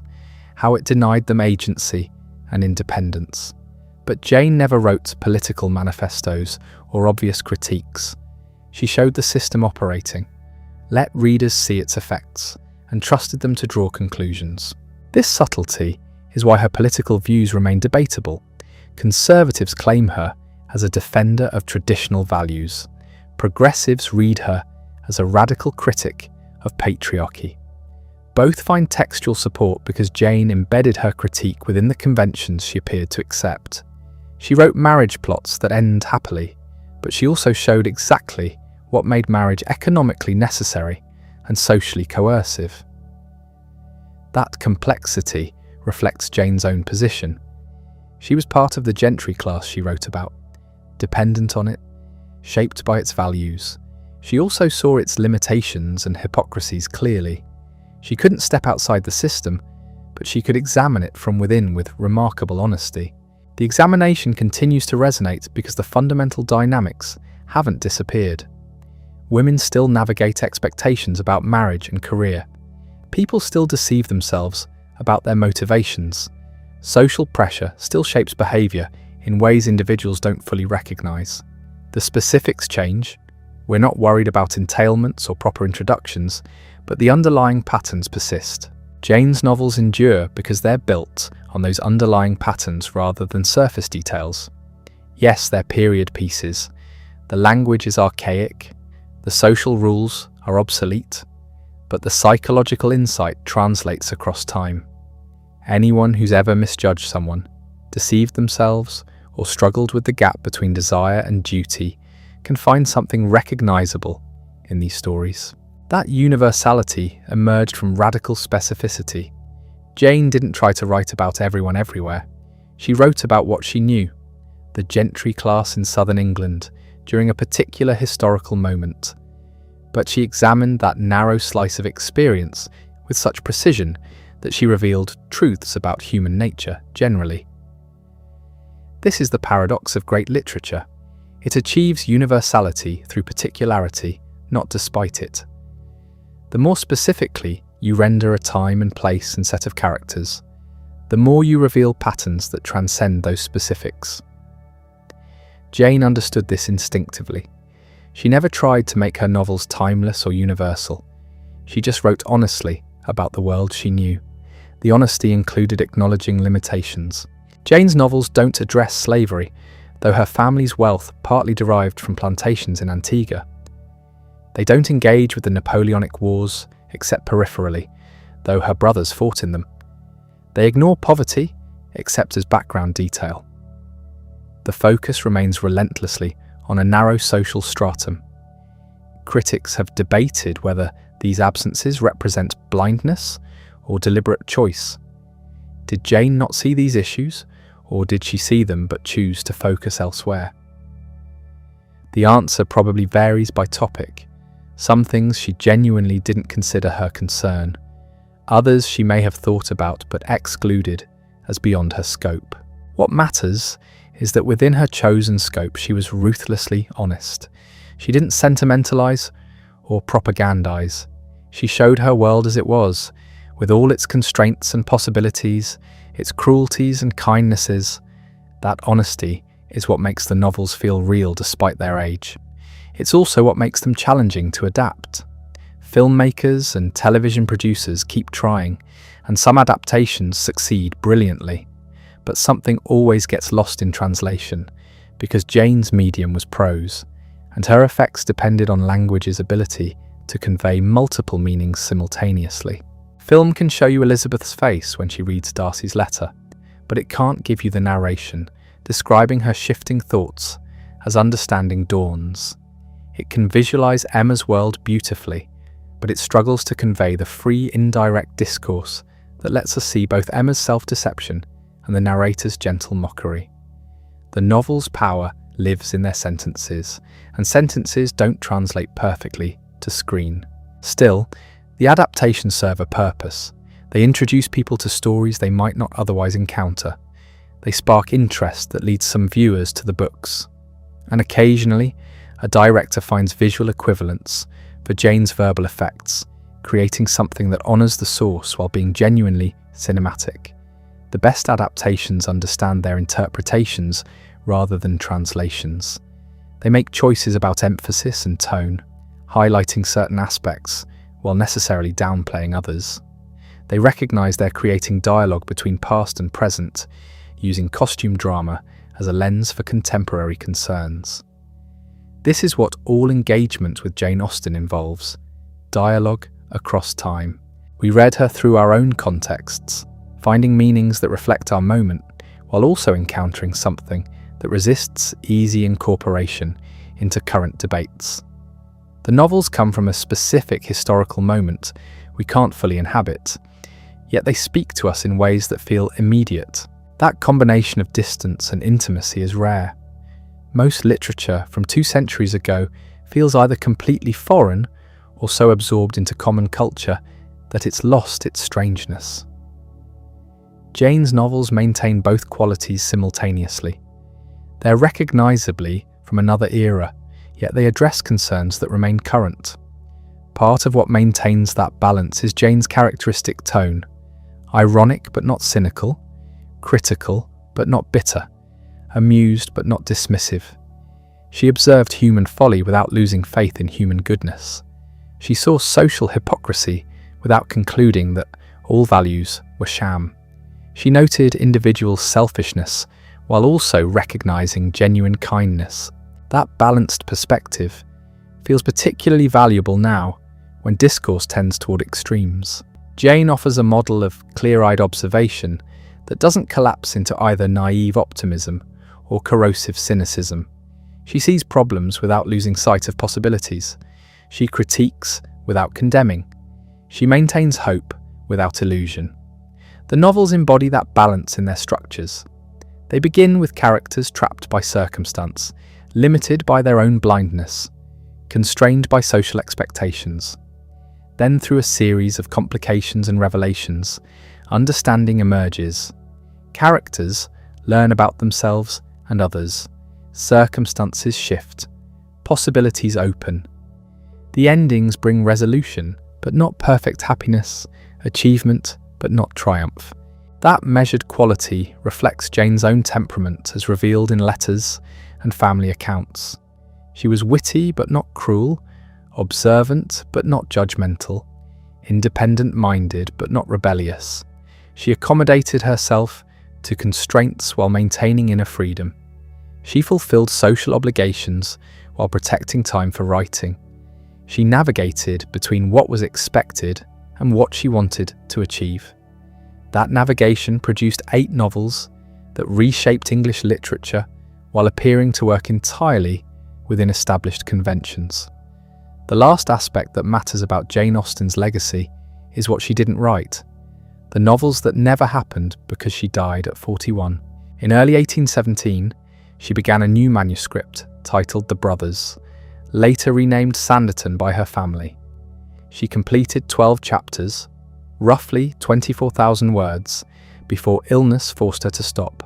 how it denied them agency and independence. But Jane never wrote political manifestos or obvious critiques. She showed the system operating, let readers see its effects, and trusted them to draw conclusions. This subtlety is why her political views remain debatable. Conservatives claim her as a defender of traditional values. Progressives read her as a radical critic of patriarchy. Both find textual support because Jane embedded her critique within the conventions she appeared to accept. She wrote marriage plots that end happily, but she also showed exactly what made marriage economically necessary and socially coercive. That complexity reflects Jane's own position. She was part of the gentry class she wrote about, dependent on it, shaped by its values. She also saw its limitations and hypocrisies clearly. She couldn't step outside the system, but she could examine it from within with remarkable honesty. The examination continues to resonate because the fundamental dynamics haven't disappeared. Women still navigate expectations about marriage and career. People still deceive themselves about their motivations. Social pressure still shapes behaviour in ways individuals don't fully recognise. The specifics change. We're not worried about entailments or proper introductions, but the underlying patterns persist. Jane's novels endure because they're built on those underlying patterns rather than surface details. Yes, they're period pieces. The language is archaic. The social rules are obsolete. But the psychological insight translates across time. Anyone who's ever misjudged someone, deceived themselves, or struggled with the gap between desire and duty can find something recognizable in these stories. That universality emerged from radical specificity. Jane didn't try to write about everyone everywhere. She wrote about what she knew, the gentry class in southern England during a particular historical moment. But she examined that narrow slice of experience with such precision that she revealed truths about human nature generally. This is the paradox of great literature. It achieves universality through particularity, not despite it. The more specifically you render a time and place and set of characters, the more you reveal patterns that transcend those specifics. Jane understood this instinctively. She never tried to make her novels timeless or universal. She just wrote honestly about the world she knew. The honesty included acknowledging limitations. Jane's novels don't address slavery, though her family's wealth partly derived from plantations in Antigua. They don't engage with the Napoleonic Wars, except peripherally, though her brothers fought in them. They ignore poverty, except as background detail. The focus remains relentlessly on a narrow social stratum. Critics have debated whether these absences represent blindness or deliberate choice. Did Jane not see these issues, or did she see them but choose to focus elsewhere? The answer probably varies by topic. Some things she genuinely didn't consider her concern. Others she may have thought about but excluded as beyond her scope. What matters is that within her chosen scope she was ruthlessly honest. She didn't sentimentalize or propagandize. She showed her world as it was, with all its constraints and possibilities, its cruelties and kindnesses. That honesty is what makes the novels feel real despite their age. It's also what makes them challenging to adapt. Filmmakers and television producers keep trying, and some adaptations succeed brilliantly. But something always gets lost in translation, because Jane's medium was prose, and her effects depended on language's ability to convey multiple meanings simultaneously. Film can show you Elizabeth's face when she reads Darcy's letter, but it can't give you the narration, describing her shifting thoughts as understanding dawns. It can visualize Emma's world beautifully, but it struggles to convey the free, indirect discourse that lets us see both Emma's self-deception and the narrator's gentle mockery. The novel's power lives in their sentences, and sentences don't translate perfectly to screen. Still, the adaptations serve a purpose. They introduce people to stories they might not otherwise encounter. They spark interest that leads some viewers to the books. And occasionally, a director finds visual equivalents for Jane's verbal effects, creating something that honours the source while being genuinely cinematic. The best adaptations understand their interpretations rather than translations. They make choices about emphasis and tone, highlighting certain aspects while necessarily downplaying others. They recognise they're creating dialogue between past and present, using costume drama as a lens for contemporary concerns. This is what all engagement with Jane Austen involves: dialogue across time. We read her through our own contexts, finding meanings that reflect our moment, while also encountering something that resists easy incorporation into current debates. The novels come from a specific historical moment we can't fully inhabit, yet they speak to us in ways that feel immediate. That combination of distance and intimacy is rare. Most literature from 2 centuries ago feels either completely foreign or so absorbed into common culture that it's lost its strangeness. Jane's novels maintain both qualities simultaneously. They're recognisably from another era, yet they address concerns that remain current. Part of what maintains that balance is Jane's characteristic tone, ironic but not cynical, critical but not bitter, amused but not dismissive. She observed human folly without losing faith in human goodness. She saw social hypocrisy without concluding that all values were sham. She noted individual selfishness while also recognising genuine kindness. That balanced perspective feels particularly valuable now when discourse tends toward extremes. Jane offers a model of clear-eyed observation that doesn't collapse into either naive optimism or corrosive cynicism. She sees problems without losing sight of possibilities. She critiques without condemning. She maintains hope without illusion. The novels embody that balance in their structures. They begin with characters trapped by circumstance, limited by their own blindness, constrained by social expectations. Then, through a series of complications and revelations, understanding emerges. Characters learn about themselves and others. Circumstances shift. Possibilities open. The endings bring resolution, but not perfect happiness, achievement, but not triumph. That measured quality reflects Jane's own temperament as revealed in letters and family accounts. She was witty but not cruel, observant but not judgmental, independent-minded but not rebellious. She accommodated herself to constraints while maintaining inner freedom. She fulfilled social obligations while protecting time for writing. She navigated between what was expected and what she wanted to achieve. That navigation produced 8 novels that reshaped English literature while appearing to work entirely within established conventions. The last aspect that matters about Jane Austen's legacy is what she didn't write. The novels that never happened because she died at 41. In early 1817, she began a new manuscript titled The Brothers, later renamed Sanditon by her family. She completed 12 chapters, roughly 24,000 words, before illness forced her to stop.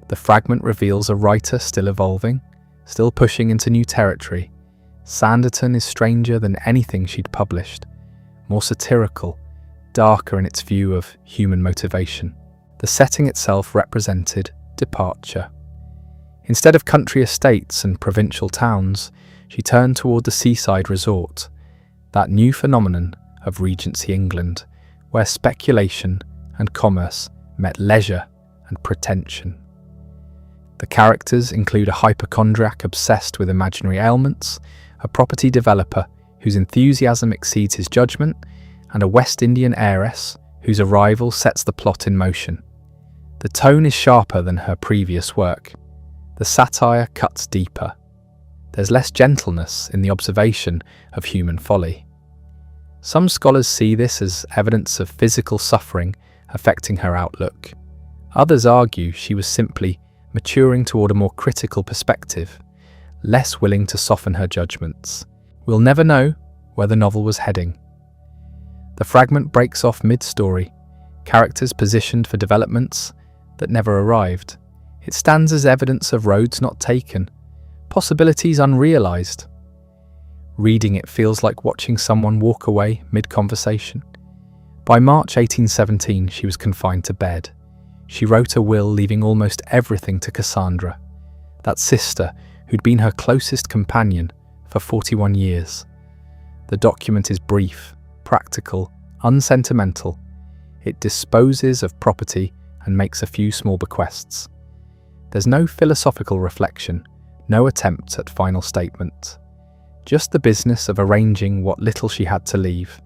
The fragment reveals a writer still evolving, still pushing into new territory. Sanditon is stranger than anything she'd published, more satirical, darker in its view of human motivation. The setting itself represented departure. Instead of country estates and provincial towns, she turned toward the seaside resort, that new phenomenon of Regency England, where speculation and commerce met leisure and pretension. The characters include a hypochondriac obsessed with imaginary ailments, a property developer whose enthusiasm exceeds his judgment, and a West Indian heiress whose arrival sets the plot in motion. The tone is sharper than her previous work. The satire cuts deeper. There's less gentleness in the observation of human folly. Some scholars see this as evidence of physical suffering affecting her outlook. Others argue she was simply maturing toward a more critical perspective, less willing to soften her judgments. We'll never know where the novel was heading. The fragment breaks off mid-story, characters positioned for developments that never arrived. It stands as evidence of roads not taken, possibilities unrealized. Reading it feels like watching someone walk away mid-conversation. By March 1817, she was confined to bed. She wrote a will leaving almost everything to Cassandra, that sister who'd been her closest companion for 41 years. The document is brief, practical, unsentimental. It disposes of property and makes a few small bequests. There's no philosophical reflection, no attempt at final statement. Just the business of arranging what little she had to leave.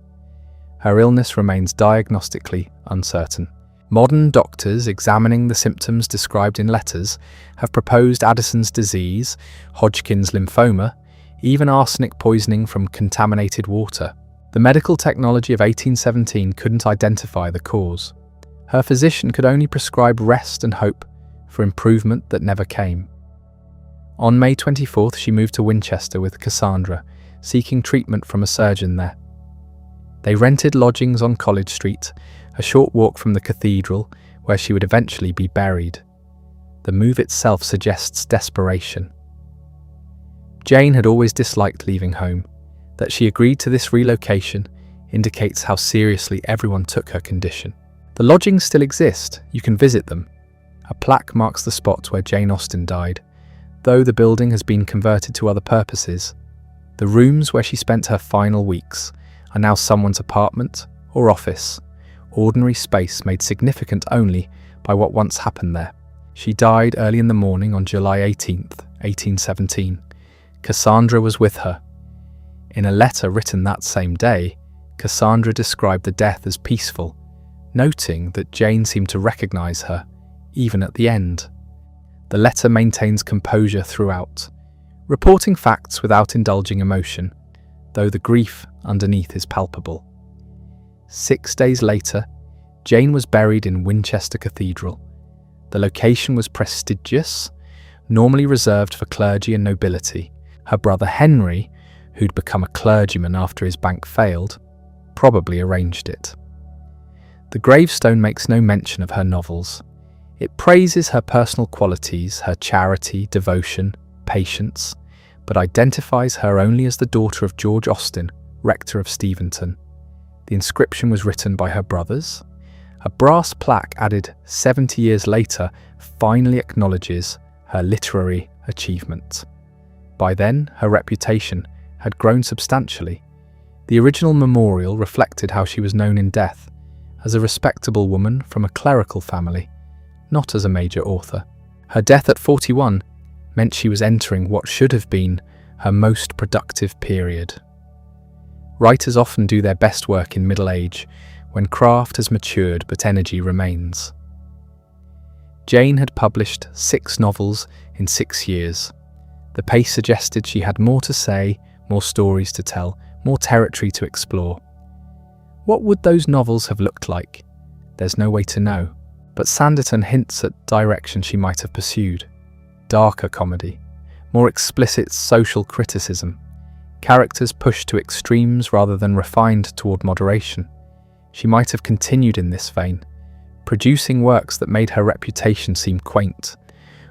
Her illness remains diagnostically uncertain. Modern doctors examining the symptoms described in letters have proposed Addison's disease, Hodgkin's lymphoma, even arsenic poisoning from contaminated water. The medical technology of 1817 couldn't identify the cause. Her physician could only prescribe rest and hope for improvement that never came. On May 24th, she moved to Winchester with Cassandra, seeking treatment from a surgeon there. They rented lodgings on College Street, a short walk from the cathedral, where she would eventually be buried. The move itself suggests desperation. Jane had always disliked leaving home. That she agreed to this relocation indicates how seriously everyone took her condition. The lodgings still exist, you can visit them. A plaque marks the spot where Jane Austen died, though the building has been converted to other purposes. The rooms where she spent her final weeks are now someone's apartment or office, ordinary space made significant only by what once happened there. She died early in the morning on July 18th, 1817. Cassandra was with her. In a letter written that same day, Cassandra described the death as peaceful, noting that Jane seemed to recognise her, even at the end. The letter maintains composure throughout, reporting facts without indulging emotion, though the grief underneath is palpable. 6 days later, Jane was buried in Winchester Cathedral. The location was prestigious, normally reserved for clergy and nobility. Her brother Henry, who'd become a clergyman after his bank failed, probably arranged it. The gravestone makes no mention of her novels. It praises her personal qualities, her charity, devotion, patience, but identifies her only as the daughter of George Austen, rector of Steventon. The inscription was written by her brothers. A brass plaque added 70 years later finally acknowledges her literary achievement. By then, her reputation had grown substantially. The original memorial reflected how she was known in death, as a respectable woman from a clerical family, not as a major author. Her death at 41 meant she was entering what should have been her most productive period. Writers often do their best work in middle age, when craft has matured but energy remains. Jane had published 6 novels in 6 years. The pace suggested she had more to say, more stories to tell, more territory to explore. What would those novels have looked like? There's no way to know, but Sanditon hints at direction she might have pursued. Darker comedy, more explicit social criticism, characters pushed to extremes rather than refined toward moderation. She might have continued in this vein, producing works that made her reputation seem quaint,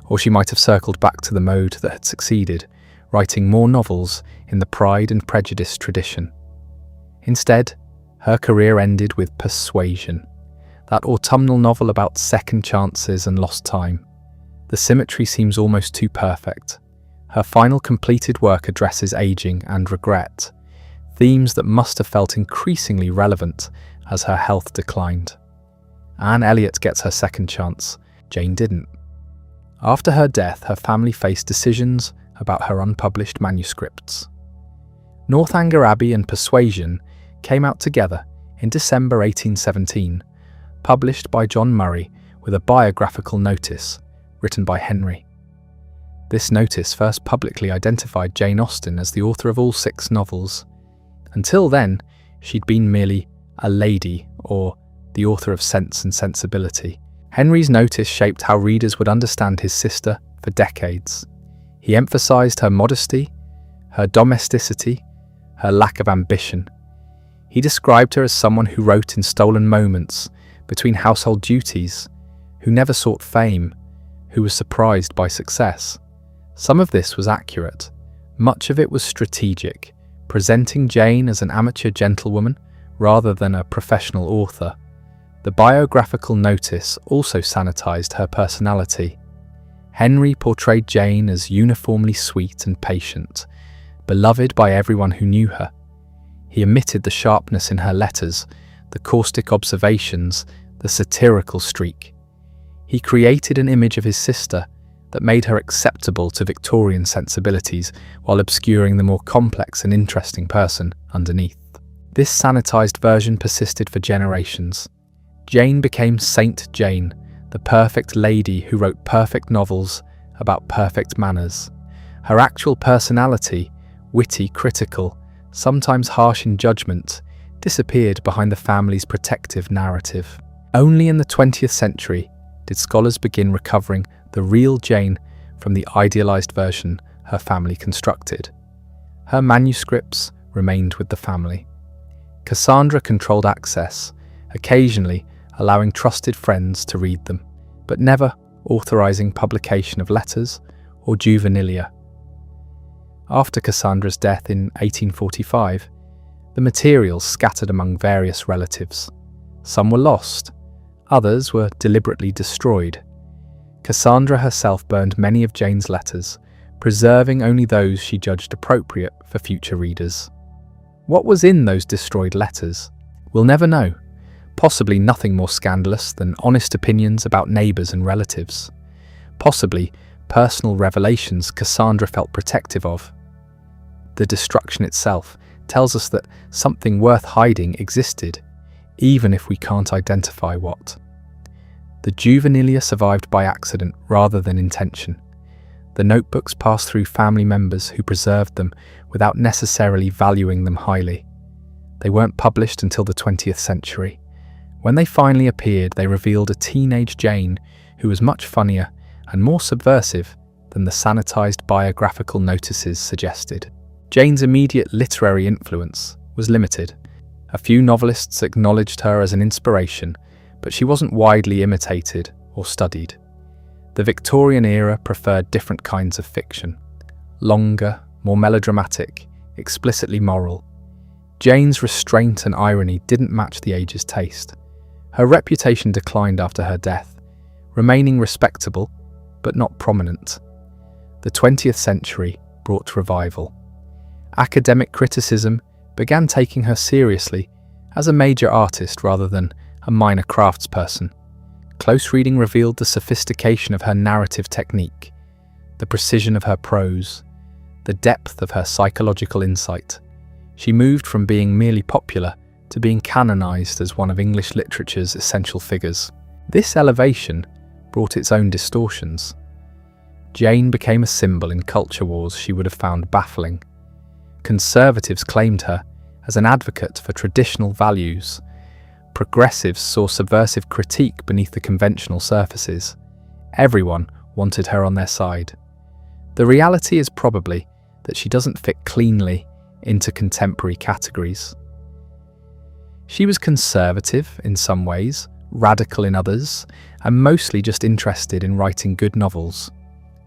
or she might have circled back to the mode that had succeeded, writing more novels in the Pride and Prejudice tradition. Instead, her career ended with Persuasion, that autumnal novel about second chances and lost time. The symmetry seems almost too perfect. Her final completed work addresses aging and regret, themes that must have felt increasingly relevant as her health declined. Anne Elliot gets her second chance, Jane didn't. After her death, her family faced decisions about her unpublished manuscripts. Northanger Abbey and Persuasion came out together in December 1817, published by John Murray with a biographical notice written by Henry. This notice first publicly identified Jane Austen as the author of all 6 novels. Until then, she'd been merely a lady or the author of Sense and Sensibility. Henry's notice shaped how readers would understand his sister for decades. He emphasised her modesty, her domesticity, her lack of ambition. He described her as someone who wrote in stolen moments between household duties, who never sought fame, who was surprised by success. Some of this was accurate. Much of it was strategic, presenting Jane as an amateur gentlewoman rather than a professional author. The biographical notice also sanitized her personality. Henry portrayed Jane as uniformly sweet and patient, beloved by everyone who knew her. He omitted the sharpness in her letters, the caustic observations, the satirical streak. He created an image of his sister that made her acceptable to Victorian sensibilities while obscuring the more complex and interesting person underneath. This sanitized version persisted for generations. Jane became Saint Jane, the perfect lady who wrote perfect novels about perfect manners. Her actual personality, witty, critical, sometimes harsh in judgment, disappeared behind the family's protective narrative. Only in the 20th century did scholars begin recovering the real Jane from the idealized version her family constructed. Her manuscripts remained with the family. Cassandra controlled access, occasionally allowing trusted friends to read them, but never authorizing publication of letters or juvenilia. After Cassandra's death in 1845, the materials scattered among various relatives. Some were lost, others were deliberately destroyed. Cassandra herself burned many of Jane's letters, preserving only those she judged appropriate for future readers. What was in those destroyed letters? We'll never know. Possibly nothing more scandalous than honest opinions about neighbours and relatives. Possibly personal revelations Cassandra felt protective of. The destruction itself tells us that something worth hiding existed, even if we can't identify what. The juvenilia survived by accident rather than intention. The notebooks passed through family members who preserved them without necessarily valuing them highly. They weren't published until the 20th century. When they finally appeared, they revealed a teenage Jane who was much funnier and more subversive than the sanitized biographical notices suggested. Jane's immediate literary influence was limited. A few novelists acknowledged her as an inspiration, but she wasn't widely imitated or studied. The Victorian era preferred different kinds of fiction. Longer, more melodramatic, explicitly moral. Jane's restraint and irony didn't match the age's taste. Her reputation declined after her death, remaining respectable, but not prominent. The 20th century brought revival. Academic criticism began taking her seriously as a major artist rather than a minor craftsperson. Close reading revealed the sophistication of her narrative technique, the precision of her prose, the depth of her psychological insight. She moved from being merely popular to being canonized as one of English literature's essential figures. This elevation brought its own distortions. Jane became a symbol in culture wars she would have found baffling. Conservatives claimed her as an advocate for traditional values. Progressives saw subversive critique beneath the conventional surfaces. Everyone wanted her on their side. The reality is probably that she doesn't fit cleanly into contemporary categories. She was conservative in some ways, radical in others, and mostly just interested in writing good novels.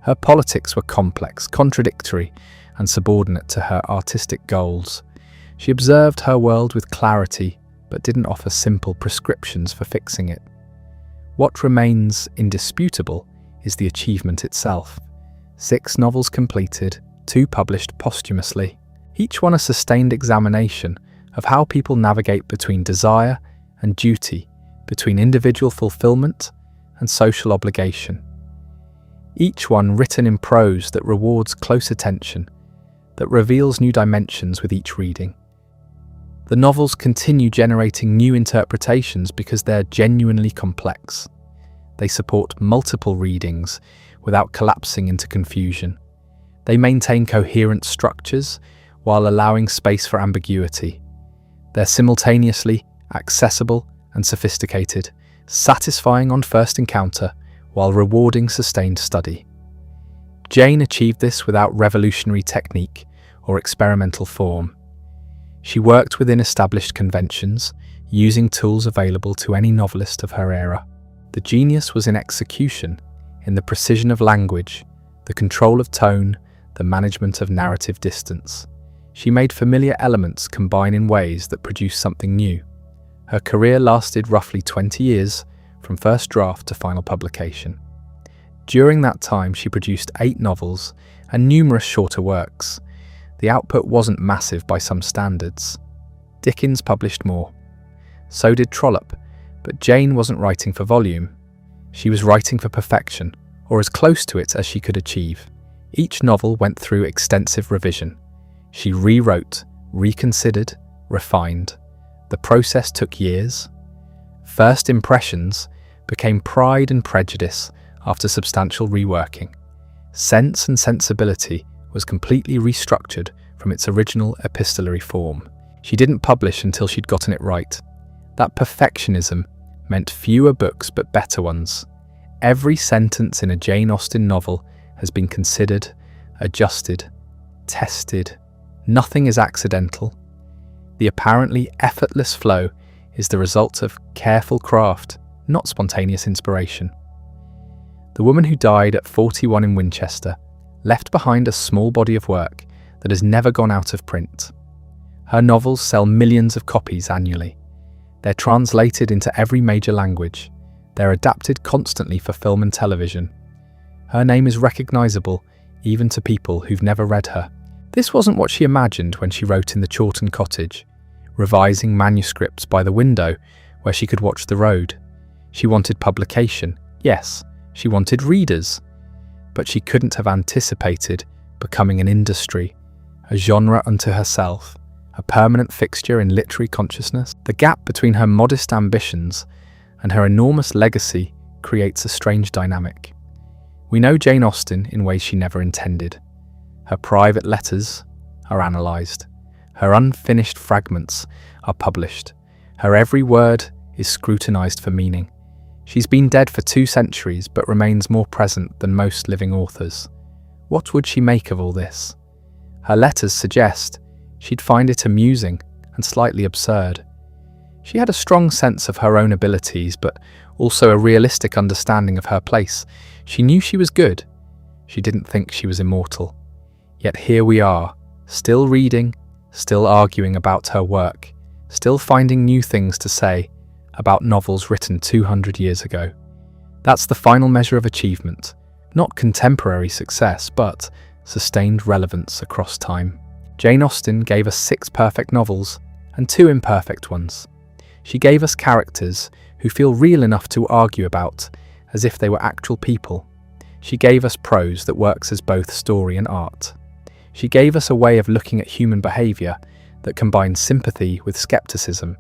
Her politics were complex, contradictory, and subordinate to her artistic goals. She observed her world with clarity, but didn't offer simple prescriptions for fixing it. What remains indisputable is the achievement itself. 6 novels completed, 2 published posthumously, each one a sustained examination of how people navigate between desire and duty, between individual fulfillment and social obligation. Each one written in prose that rewards close attention, that reveals new dimensions with each reading. The novels continue generating new interpretations because they're genuinely complex. They support multiple readings without collapsing into confusion. They maintain coherent structures while allowing space for ambiguity. They're simultaneously accessible and sophisticated, satisfying on first encounter while rewarding sustained study. Jane achieved this without revolutionary technique or experimental form. She worked within established conventions, using tools available to any novelist of her era. The genius was in execution, in the precision of language, the control of tone, the management of narrative distance. She made familiar elements combine in ways that produced something new. Her career lasted roughly 20 years, from first draft to final publication. During that time, she produced 8 novels and numerous shorter works. The output wasn't massive by some standards. Dickens published more. So did Trollope, but Jane wasn't writing for volume. She was writing for perfection, or as close to it as she could achieve. Each novel went through extensive revision. She rewrote, reconsidered, refined. The process took years. First Impressions became Pride and Prejudice after substantial reworking. Sense and Sensibility was completely restructured from its original epistolary form. She didn't publish until she'd gotten it right. That perfectionism meant fewer books but better ones. Every sentence in a Jane Austen novel has been considered, adjusted, tested. Nothing is accidental. The apparently effortless flow is the result of careful craft, not spontaneous inspiration. The woman who died at 41 in Winchester left behind a small body of work that has never gone out of print. Her novels sell millions of copies annually. They're translated into every major language. They're adapted constantly for film and television. Her name is recognizable even to people who've never read her. This wasn't what she imagined when she wrote in the Chawton cottage, revising manuscripts by the window where she could watch the road. She wanted publication, yes, she wanted readers, but she couldn't have anticipated becoming an industry, a genre unto herself, a permanent fixture in literary consciousness. The gap between her modest ambitions and her enormous legacy creates a strange dynamic. We know Jane Austen in ways she never intended. Her private letters are analysed. Her unfinished fragments are published. Her every word is scrutinised for meaning. She's been dead for 2 centuries but remains more present than most living authors. What would she make of all this? Her letters suggest she'd find it amusing and slightly absurd. She had a strong sense of her own abilities, but also a realistic understanding of her place. She knew she was good. She didn't think she was immortal. Yet here we are, still reading, still arguing about her work, still finding new things to say about novels written 200 years ago. That's the final measure of achievement, not contemporary success, but sustained relevance across time. Jane Austen gave us 6 perfect novels and 2 imperfect ones. She gave us characters who feel real enough to argue about, as if they were actual people. She gave us prose that works as both story and art. She gave us a way of looking at human behaviour that combines sympathy with skepticism,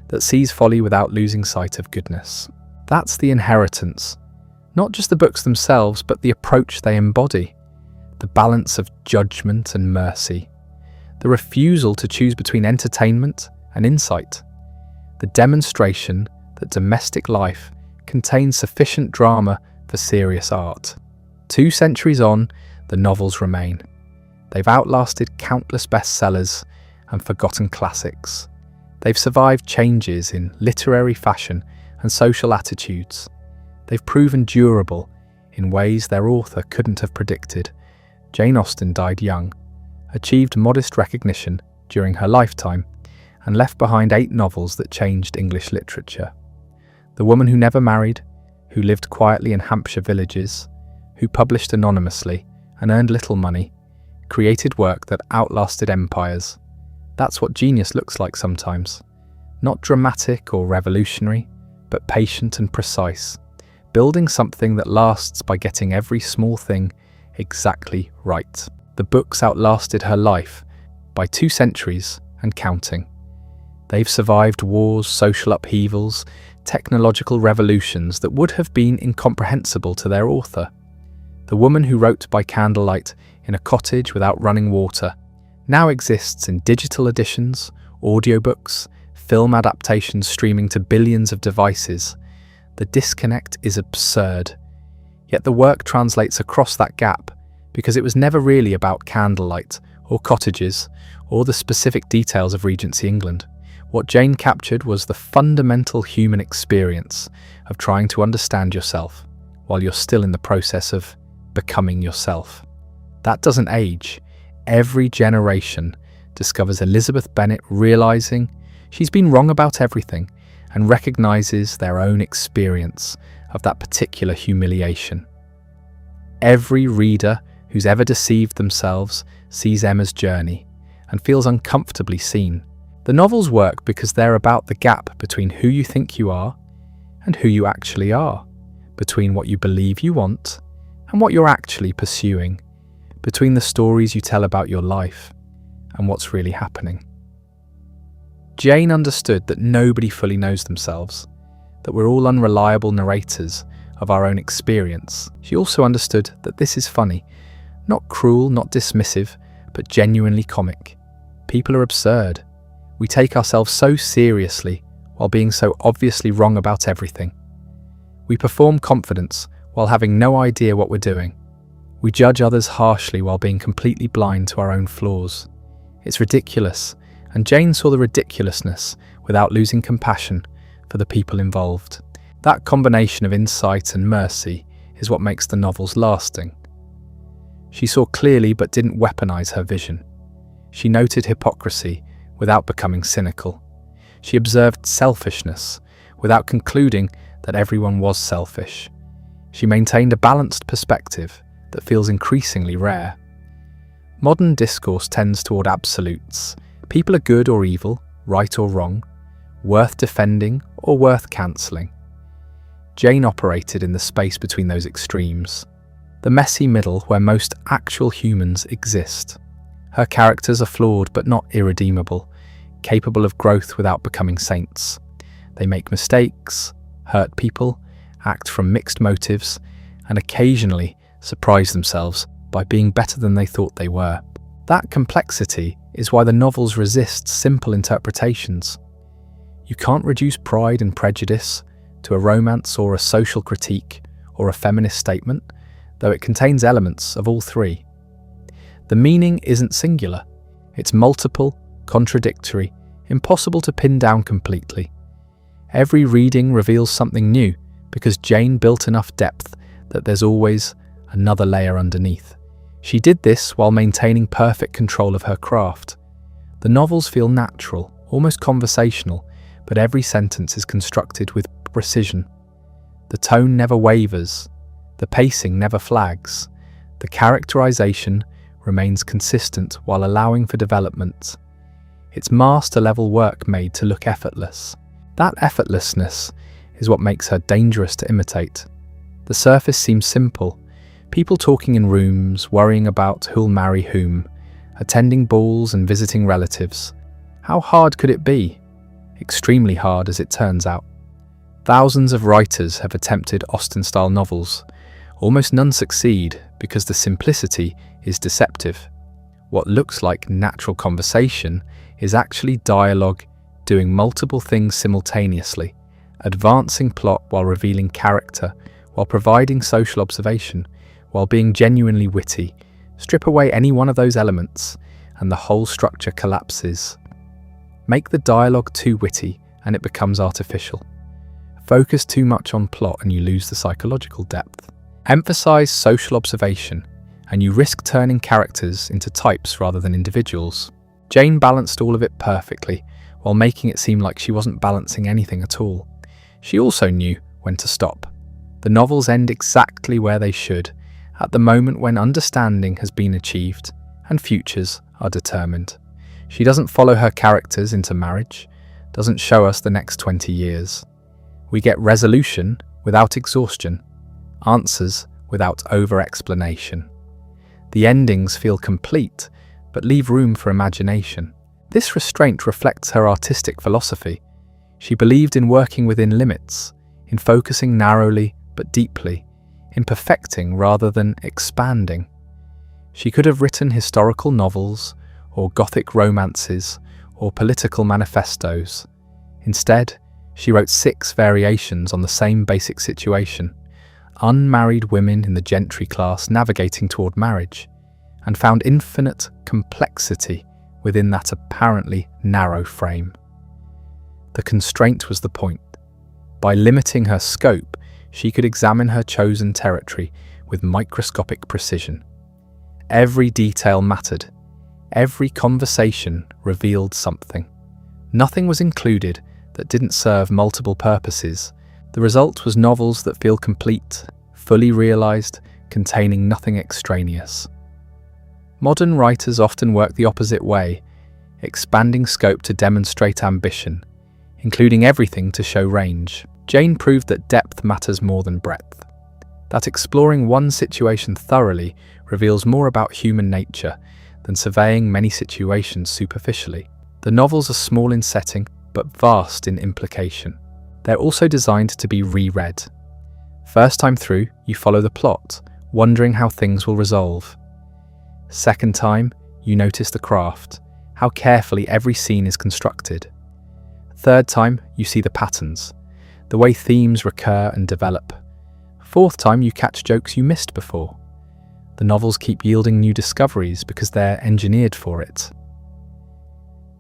that sees folly without losing sight of goodness. That's the inheritance, not just the books themselves, but the approach they embody, the balance of judgment and mercy, the refusal to choose between entertainment and insight, the demonstration that domestic life contains sufficient drama for serious art. 2 centuries on, the novels remain. They've outlasted countless bestsellers and forgotten classics. They've survived changes in literary fashion and social attitudes. They've proven durable in ways their author couldn't have predicted. Jane Austen died young, achieved modest recognition during her lifetime, and left behind 8 novels that changed English literature. The woman who never married, who lived quietly in Hampshire villages, who published anonymously and earned little money, created work that outlasted empires. That's what genius looks like sometimes. Not dramatic or revolutionary, but patient and precise, building something that lasts by getting every small thing exactly right. The books outlasted her life by 2 centuries and counting. They've survived wars, social upheavals, technological revolutions that would have been incomprehensible to their author. The woman who wrote by candlelight in a cottage without running water now exists in digital editions, audiobooks, film adaptations streaming to billions of devices. The disconnect is absurd. Yet the work translates across that gap because it was never really about candlelight or cottages or the specific details of Regency England. What Jane captured was the fundamental human experience of trying to understand yourself while you're still in the process of becoming yourself. That doesn't age. Every generation discovers Elizabeth Bennet realizing she's been wrong about everything and recognizes their own experience of that particular humiliation. Every reader who's ever deceived themselves sees Emma's journey and feels uncomfortably seen. The novels work because they're about the gap between who you think you are and who you actually are, between what you believe you want and what you're actually pursuing, between the stories you tell about your life and what's really happening. Jane understood that nobody fully knows themselves, that we're all unreliable narrators of our own experience. She also understood that this is funny, not cruel, not dismissive, but genuinely comic. People are absurd. We take ourselves so seriously while being so obviously wrong about everything. We perform confidence while having no idea what we're doing. We judge others harshly while being completely blind to our own flaws. It's ridiculous, and Jane saw the ridiculousness without losing compassion for the people involved. That combination of insight and mercy is what makes the novels lasting. She saw clearly but didn't weaponize her vision. She noted hypocrisy without becoming cynical. She observed selfishness without concluding that everyone was selfish. She maintained a balanced perspective that feels increasingly rare. Modern discourse tends toward absolutes. People are good or evil, right or wrong, worth defending or worth cancelling. Jane operated in the space between those extremes, the messy middle where most actual humans exist. Her characters are flawed but not irredeemable, capable of growth without becoming saints. They make mistakes, hurt people, act from mixed motives, and occasionally surprise themselves by being better than they thought they were. That complexity is why the novels resist simple interpretations. You can't reduce Pride and Prejudice to a romance or a social critique or a feminist statement, though it contains elements of all three. The meaning isn't singular. It's multiple, contradictory, impossible to pin down completely. Every reading reveals something new because Jane built enough depth that there's always another layer underneath. She did this while maintaining perfect control of her craft. The novels feel natural, almost conversational, but every sentence is constructed with precision. The tone never wavers, the pacing never flags, the characterization remains consistent while allowing for development. It's master-level work made to look effortless. That effortlessness is what makes her dangerous to imitate. The surface seems simple. People talking in rooms, worrying about who'll marry whom, attending balls and visiting relatives. How hard could it be? Extremely hard, as it turns out. Thousands of writers have attempted Austen-style novels. Almost none succeed because the simplicity is deceptive. What looks like natural conversation is actually dialogue doing multiple things simultaneously, advancing plot while revealing character, while providing social observation, while being genuinely witty. Strip away any one of those elements and the whole structure collapses. Make the dialogue too witty and it becomes artificial. Focus too much on plot and you lose the psychological depth. Emphasize social observation and you risk turning characters into types rather than individuals. Jane balanced all of it perfectly while making it seem like she wasn't balancing anything at all. She also knew when to stop. The novels end exactly where they should, at the moment when understanding has been achieved and futures are determined. She doesn't follow her characters into marriage, doesn't show us the next 20 years. We get resolution without exhaustion, answers without over-explanation. The endings feel complete, but leave room for imagination. This restraint reflects her artistic philosophy. She believed in working within limits, in focusing narrowly but deeply, in perfecting rather than expanding. She could have written historical novels, or Gothic romances, or political manifestos. Instead, she wrote 6 variations on the same basic situation: unmarried women in the gentry class navigating toward marriage, and found infinite complexity within that apparently narrow frame. The constraint was the point. By limiting her scope, she could examine her chosen territory with microscopic precision. Every detail mattered. Every conversation revealed something. Nothing was included that didn't serve multiple purposes. The result was novels that feel complete, fully realized, containing nothing extraneous. Modern writers often work the opposite way, expanding scope to demonstrate ambition, including everything to show range. Jane proved that depth matters more than breadth, that exploring one situation thoroughly reveals more about human nature than surveying many situations superficially. The novels are small in setting, but vast in implication. They're also designed to be reread. First time through, you follow the plot, wondering how things will resolve. Second time, you notice the craft, how carefully every scene is constructed. Third time, you see the patterns, the way themes recur and develop. Fourth time, you catch jokes you missed before. The novels keep yielding new discoveries because they're engineered for it.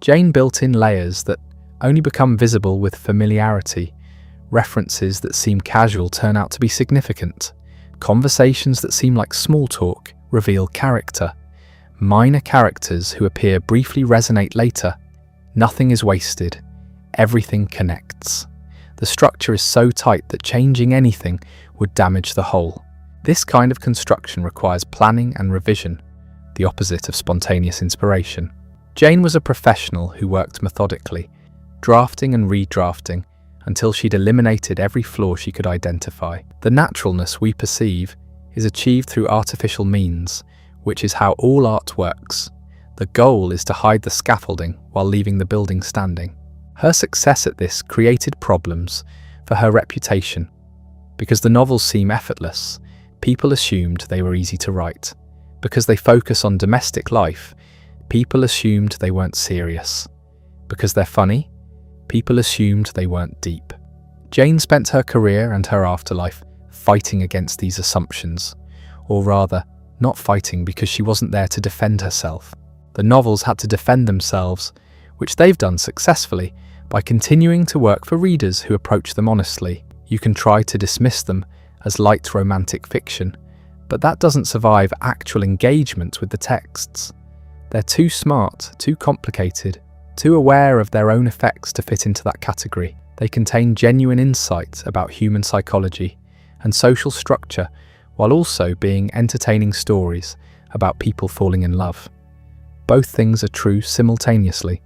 Jane built in layers that only become visible with familiarity. References that seem casual turn out to be significant. Conversations that seem like small talk reveal character. Minor characters who appear briefly resonate later. Nothing is wasted. Everything connects. The structure is so tight that changing anything would damage the whole. This kind of construction requires planning and revision, the opposite of spontaneous inspiration. Jane was a professional who worked methodically, drafting and redrafting until she'd eliminated every flaw she could identify. The naturalness we perceive is achieved through artificial means, which is how all art works. The goal is to hide the scaffolding while leaving the building standing. Her success at this created problems for her reputation. Because the novels seem effortless, people assumed they were easy to write. Because they focus on domestic life, people assumed they weren't serious. Because they're funny, people assumed they weren't deep. Jane spent her career and her afterlife fighting against these assumptions, or rather, not fighting because she wasn't there to defend herself. The novels had to defend themselves, which they've done successfully by continuing to work for readers who approach them honestly. You can try to dismiss them as light romantic fiction, but that doesn't survive actual engagement with the texts. They're too smart, too complicated, too aware of their own effects to fit into that category. They contain genuine insight about human psychology and social structure, while also being entertaining stories about people falling in love. Both things are true simultaneously.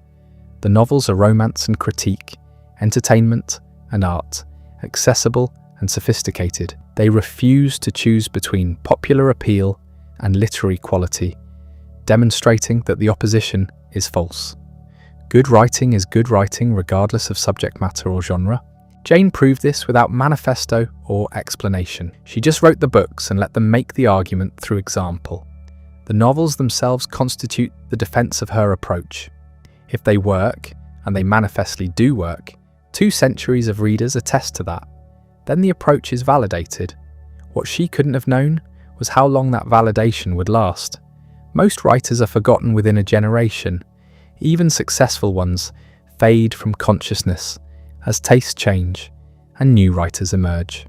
The novels are romance and critique, entertainment and art, accessible and sophisticated. They refuse to choose between popular appeal and literary quality, demonstrating that the opposition is false. Good writing is good writing regardless of subject matter or genre. Jane proved this without manifesto or explanation. She just wrote the books and let them make the argument through example. The novels themselves constitute the defense of her approach. If they work, and they manifestly do work, 2 centuries of readers attest to that. Then the approach is validated. What she couldn't have known was how long that validation would last. Most writers are forgotten within a generation. Even successful ones fade from consciousness as tastes change and new writers emerge.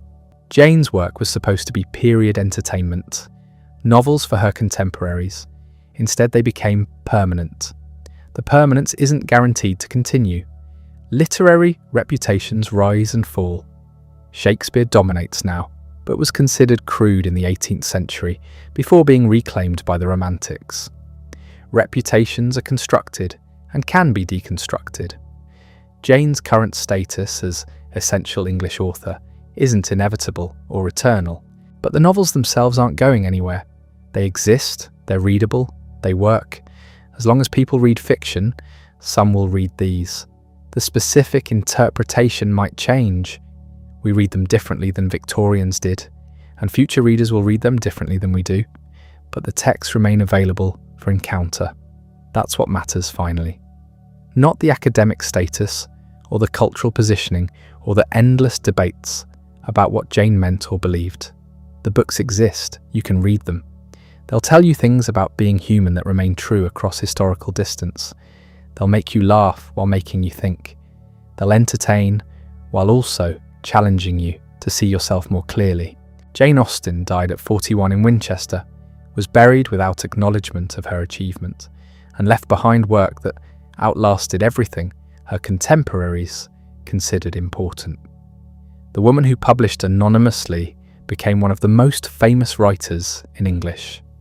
Jane's work was supposed to be period entertainment, novels for her contemporaries. Instead, they became permanent. The permanence isn't guaranteed to continue. Literary reputations rise and fall. Shakespeare dominates now, but was considered crude in the 18th century before being reclaimed by the Romantics. Reputations are constructed and can be deconstructed. Jane's current status as essential English author isn't inevitable or eternal, but the novels themselves aren't going anywhere. They exist, they're readable, they work. As long as people read fiction, some will read these. The specific interpretation might change. We read them differently than Victorians did, and future readers will read them differently than we do, but the texts remain available for encounter. That's what matters finally. Not the academic status, or the cultural positioning, or the endless debates about what Jane meant or believed. The books exist, you can read them. They'll tell you things about being human that remain true across historical distance. They'll make you laugh while making you think. They'll entertain while also challenging you to see yourself more clearly. Jane Austen died at 41 in Winchester, was buried without acknowledgement of her achievement, and left behind work that outlasted everything her contemporaries considered important. The woman who published anonymously became one of the most famous writers in English.